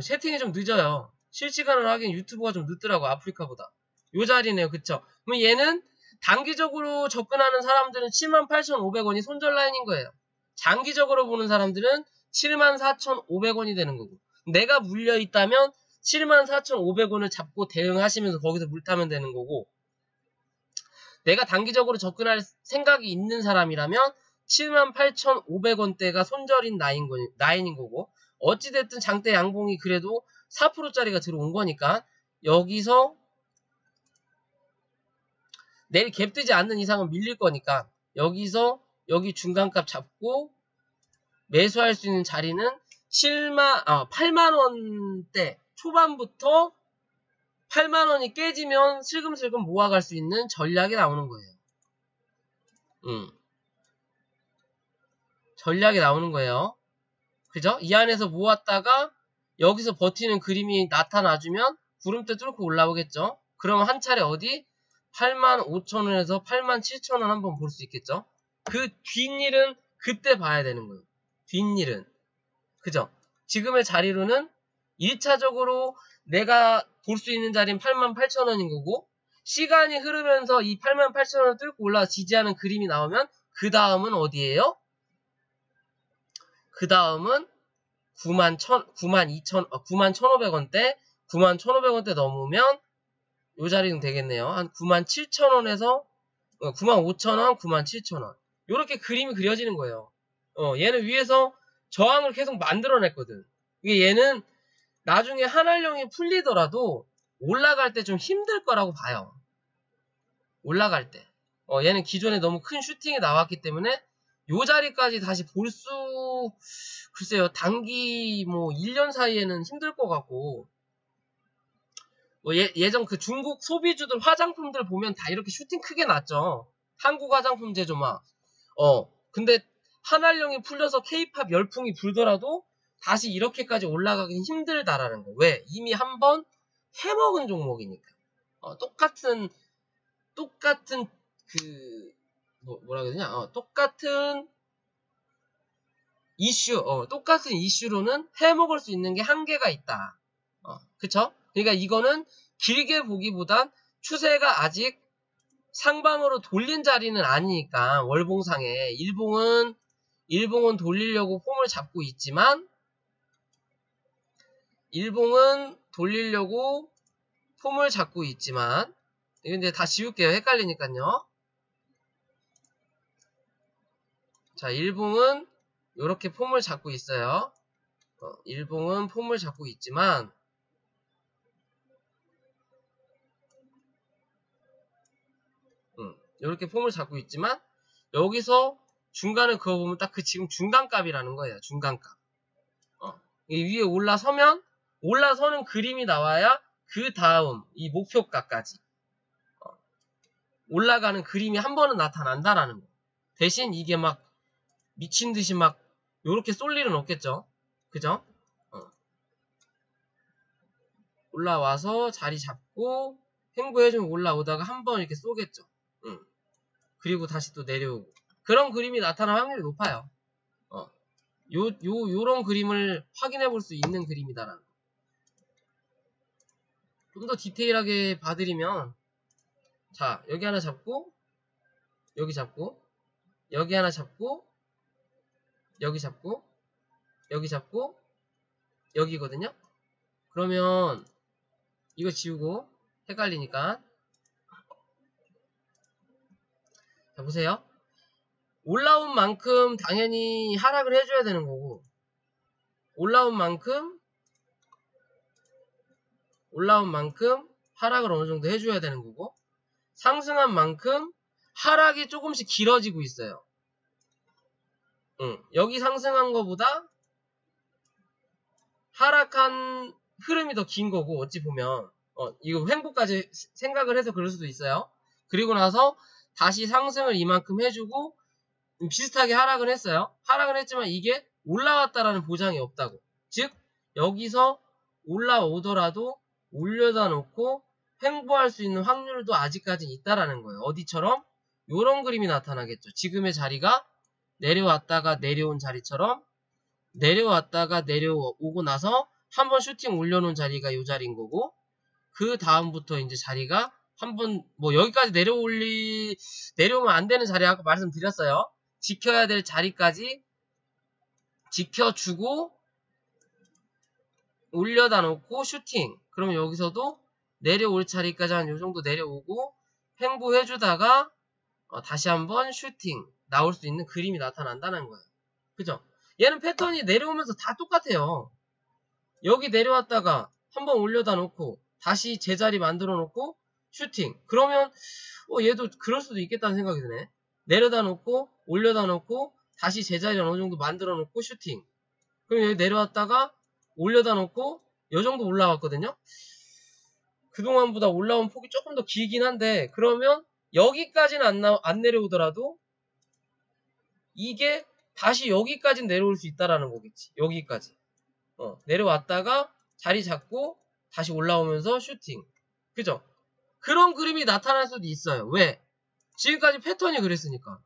세팅이 좀 늦어요. 실시간으로 하긴 유튜브가 좀 늦더라고, 아프리카보다. 요 자리네요. 그쵸? 그럼 얘는 단기적으로 접근하는 사람들은 78,500원이 손절 라인인 거예요. 장기적으로 보는 사람들은 74,500원이 되는 거고, 내가 물려있다면 74,500원을 잡고 대응하시면서 거기서 물타면 되는 거고, 내가 단기적으로 접근할 생각이 있는 사람이라면 78,500원대가 손절인 라인인 거고, 어찌됐든 장대 양봉이 그래도 4%짜리가 들어온 거니까 여기서 내일 갭 뜨지 않는 이상은 밀릴 거니까 여기서 여기 중간값 잡고 매수할 수 있는 자리는 8만원대 초반부터 8만원이 깨지면 슬금슬금 모아갈 수 있는 전략이 나오는 거예요. 전략이 나오는 거예요. 그죠? 이 안에서 모았다가 여기서 버티는 그림이 나타나주면 구름대 뚫고 올라오겠죠? 그러면 한 차례 어디? 85,000원에서 87,000원 한번 볼 수 있겠죠? 그 뒷일은 그때 봐야 되는 거예요. 뒷일은. 그죠? 지금의 자리로는 1차적으로 내가 볼 수 있는 자리는 88,000원인 거고, 시간이 흐르면서 이 88,000원을 뚫고 올라와 지지하는 그림이 나오면 그 다음은 어디예요? 그 다음은 91,500원대 91,500원대 넘으면 요 자리는 되겠네요. 한 97,000원에서 95,000원, 97,000원 요렇게 그림이 그려지는 거예요. 얘는 위에서 저항을 계속 만들어냈거든. 이게 얘는 나중에 한알령이 풀리더라도 올라갈 때 좀 힘들 거라고 봐요. 올라갈 때. 얘는 기존에 너무 큰 슈팅이 나왔기 때문에 요 자리까지 다시 볼 수, 글쎄요, 단기 1년 사이에는 힘들 것 같고, 예전 그 중국 소비주들 화장품들 보면 다 이렇게 슈팅 크게 났죠. 한국 화장품 제조막. 근데 한알령이 풀려서 K-팝 열풍이 불더라도 다시 이렇게까지 올라가긴 힘들다라는 거. 왜? 이미 한번 해먹은 종목이니까. 똑같은 뭐라 그러냐? 똑같은 이슈로는 해먹을 수 있는 게 한계가 있다. 그쵸? 그러니까 이거는 길게 보기보단 추세가 아직 상방으로 돌린 자리는 아니니까, 월봉상에. 일봉은 돌리려고 폼을 잡고 있지만, 이건 이제 다 지울게요. 헷갈리니까요. 자, 일봉은 요렇게 폼을 잡고 있어요. 일봉은 폼을 잡고 있지만, 요렇게 폼을 잡고 있지만, 여기서 중간을 그어보면 딱 지금 중간값이라는 거예요. 중간값. 이 위에 올라서는 그림이 나와야 그 다음 이 목표가까지 올라가는 그림이 한 번은 나타난다라는 거. 대신 이게 막 미친듯이 막 요렇게 쏠 일은 없겠죠. 그죠? 올라와서 자리 잡고 횡보해주면 올라오다가 한 번 이렇게 쏘겠죠. 그리고 다시 또 내려오고. 그런 그림이 나타날 확률이 높아요. 요런 그림을 확인해 볼 수 있는 그림이다라는 거. 좀 더 디테일하게 봐드리면, 자, 여기 하나 잡고, 여기 잡고, 여기 하나 잡고, 여기 잡고, 여기 잡고, 여기거든요? 그러면, 이거 지우고, 헷갈리니까. 자, 보세요. 올라온 만큼 당연히 하락을 해줘야 되는 거고, 올라온 만큼 하락을 어느 정도 해줘야 되는 거고, 상승한 만큼 하락이 조금씩 길어지고 있어요. 여기 상승한 거보다 하락한 흐름이 더 긴 거고, 어찌 보면 이거 횡보까지 생각을 해서 그럴 수도 있어요. 그리고 나서 다시 상승을 이만큼 해주고 비슷하게 하락을 했어요. 하락을 했지만 이게 올라왔다라는 보장이 없다고. 즉 여기서 올라오더라도 올려다 놓고 횡보할 수 있는 확률도 아직까지 있다라는 거예요. 어디처럼? 요런 그림이 나타나겠죠. 지금의 자리가 내려왔다가 내려온 자리처럼, 내려왔다가 내려오고 나서 한번 슈팅 올려놓은 자리가 요 자리인 거고, 그 다음부터 이제 자리가 한번 여기까지 내려오면 안 되는 자리 아까 말씀드렸어요. 지켜야 될 자리까지 지켜주고 올려다 놓고 슈팅. 그러면 여기서도 내려올 자리까지 한 요정도 내려오고 횡보해주다가 다시 한번 슈팅 나올 수 있는 그림이 나타난다는 거예요. 그죠? 얘는 패턴이 내려오면서 다 똑같아요. 여기 내려왔다가 한번 올려다 놓고 다시 제자리 만들어 놓고 슈팅. 그러면 얘도 그럴 수도 있겠다는 생각이 드네. 내려다 놓고 올려다 놓고 다시 제자리 어느 정도 만들어 놓고 슈팅. 그럼 여기 내려왔다가 올려다 놓고 요 정도 올라갔거든요. 그동안보다 올라온 폭이 조금 더 길긴 한데 그러면 여기까지는 안 내려오더라도 이게 다시 여기까지 내려올 수 있다라는 거겠지. 여기까지. 내려왔다가 자리 잡고 다시 올라오면서 슈팅. 그죠? 그런 그림이 나타날 수도 있어요. 왜? 지금까지 패턴이 그랬으니까.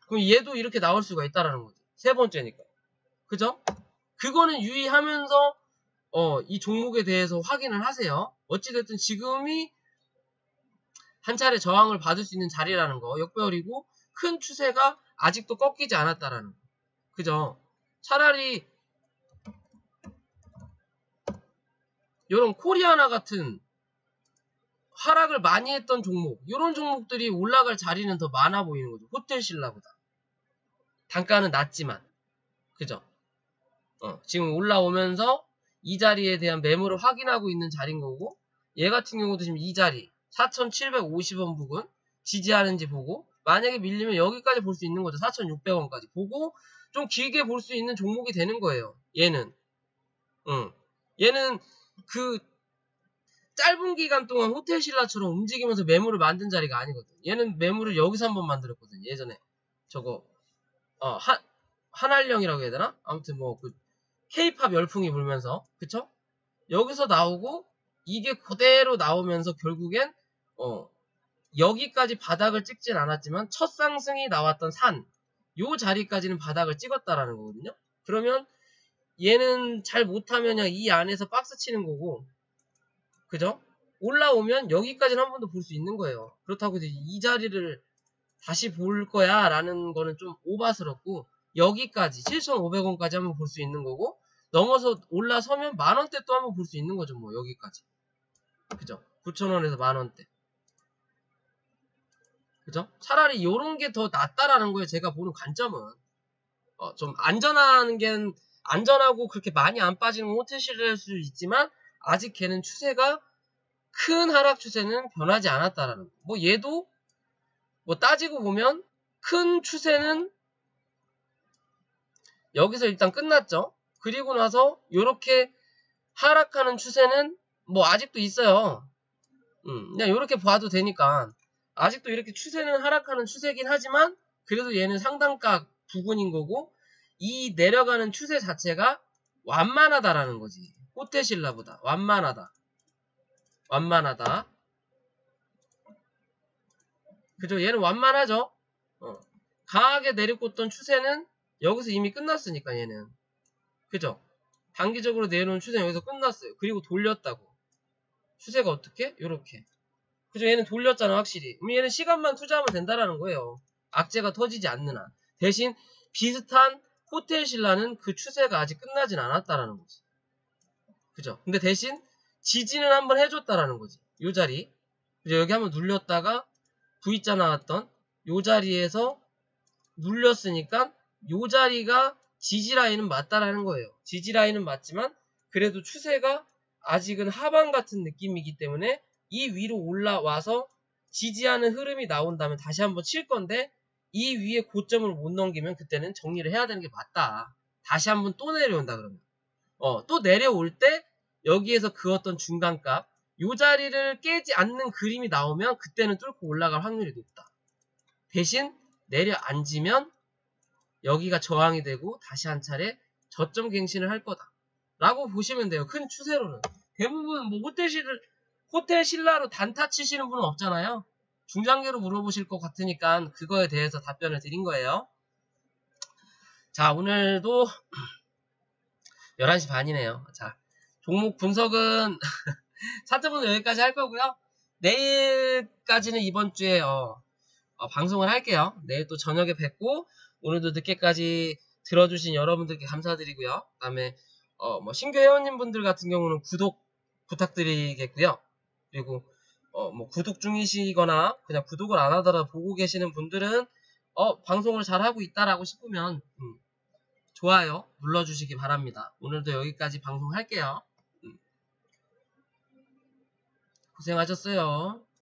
그럼 얘도 이렇게 나올 수가 있다라는 거지. 세 번째니까. 그죠? 그거는 유의하면서 이 종목에 대해서 확인을 하세요. 어찌됐든 지금이 한 차례 저항을 받을 수 있는 자리라는 거. 역배열이고 큰 추세가 아직도 꺾이지 않았다라는 거. 그죠? 차라리 요런 코리아나 같은 하락을 많이 했던 종목, 요런 종목들이 올라갈 자리는 더 많아 보이는 거죠. 호텔신라보다. 단가는 낮지만. 그죠? 지금 올라오면서 이 자리에 대한 매물을 확인하고 있는 자리인 거고, 얘 같은 경우도 지금 이 자리 4,750원 부근 지지하는지 보고, 만약에 밀리면 여기까지 볼 수 있는 거죠. 4,600원까지 보고 좀 길게 볼 수 있는 종목이 되는 거예요. 얘는. 얘는 그 짧은 기간 동안 호텔신라처럼 움직이면서 매물을 만든 자리가 아니거든. 얘는 매물을 여기서 한번 만들었거든. 예전에 저거 한알령이라고 해야 되나? 아무튼 뭐 그 K-팝 열풍이 불면서, 그쵸? 여기서 나오고 이게 그대로 나오면서 결국엔 여기까지 바닥을 찍진 않았지만 첫 상승이 나왔던 요 자리까지는 바닥을 찍었다라는 거거든요. 그러면 얘는 잘 못하면 그냥 이 안에서 박스 치는 거고, 그죠? 올라오면 여기까지는 한 번 더 볼 수 있는 거예요. 그렇다고 이제 이 자리를 다시 볼 거야 라는 거는 좀 오바스럽고, 여기까지 7,500원까지 한번 볼 수 있는 거고, 넘어서 올라서면 만원대 또 한번 볼 수 있는 거죠. 뭐 여기까지. 그죠? 9,000원에서 만원대. 그죠? 차라리 요런 게 더 낫다라는 거예요. 제가 보는 관점은. 좀 안전하고 그렇게 많이 안 빠지는 호텔실일 수 있지만, 아직 걔는 추세가 큰 하락 추세는 변하지 않았다라는 거. 뭐 얘도 뭐 따지고 보면 큰 추세는 여기서 일단 끝났죠. 그리고 나서 요렇게 하락하는 추세는 뭐 아직도 있어요. 그냥 요렇게 봐도 되니까 아직도 이렇게 추세는 하락하는 추세긴 하지만 그래도 얘는 상단가 부근인 거고, 이 내려가는 추세 자체가 완만하다라는 거지. 호텔신라보다 완만하다. 그죠? 얘는 완만하죠? 강하게 내리꽂던 추세는 여기서 이미 끝났으니까 얘는. 그죠? 단기적으로 내려놓은 추세는 여기서 끝났어요. 그리고 돌렸다고. 추세가 어떻게? 요렇게. 그죠? 얘는 돌렸잖아, 확실히. 그럼 얘는 시간만 투자하면 된다라는 거예요. 악재가 터지지 않는 한. 대신 비슷한 호텔신라는 그 추세가 아직 끝나진 않았다라는 거지. 그죠? 근데 대신 지지는 한번 해줬다라는 거지. 요 자리. 그죠? 여기 한번 눌렸다가 V자 나왔던 요 자리에서 눌렸으니까 요 자리가 지지라인은 맞다라는 거예요. 지지라인은 맞지만 그래도 추세가 아직은 하방 같은 느낌이기 때문에 이 위로 올라와서 지지하는 흐름이 나온다면 다시 한번 칠 건데, 이 위에 고점을 못 넘기면 그때는 정리를 해야 되는 게 맞다. 다시 한번 또 내려온다 그러면. 또 내려올 때 여기에서 그었던 중간값 요 자리를 깨지 않는 그림이 나오면 그때는 뚫고 올라갈 확률이 높다. 대신 내려앉으면 여기가 저항이 되고 다시 한 차례 저점 갱신을 할 거다 라고 보시면 돼요. 큰 추세로는. 대부분 뭐 호텔신라로 단타 치시는 분은 없잖아요. 중장기로 물어보실 것 같으니까 그거에 대해서 답변을 드린 거예요. 자, 오늘도 11시 반이네요. 자, 종목 분석은 차트분은 여기까지 할 거고요. 내일까지는 이번 주에 방송을 할게요. 내일 또 저녁에 뵙고, 오늘도 늦게까지 들어주신 여러분들께 감사드리고요. 그 다음에 뭐 신규 회원님분들 같은 경우는 구독 부탁드리겠고요. 그리고 뭐 구독 중이시거나 그냥 구독을 안 하더라도 보고 계시는 분들은 방송을 잘하고 있다라고 싶으면 좋아요 눌러주시기 바랍니다. 오늘도 여기까지 방송할게요. 고생하셨어요.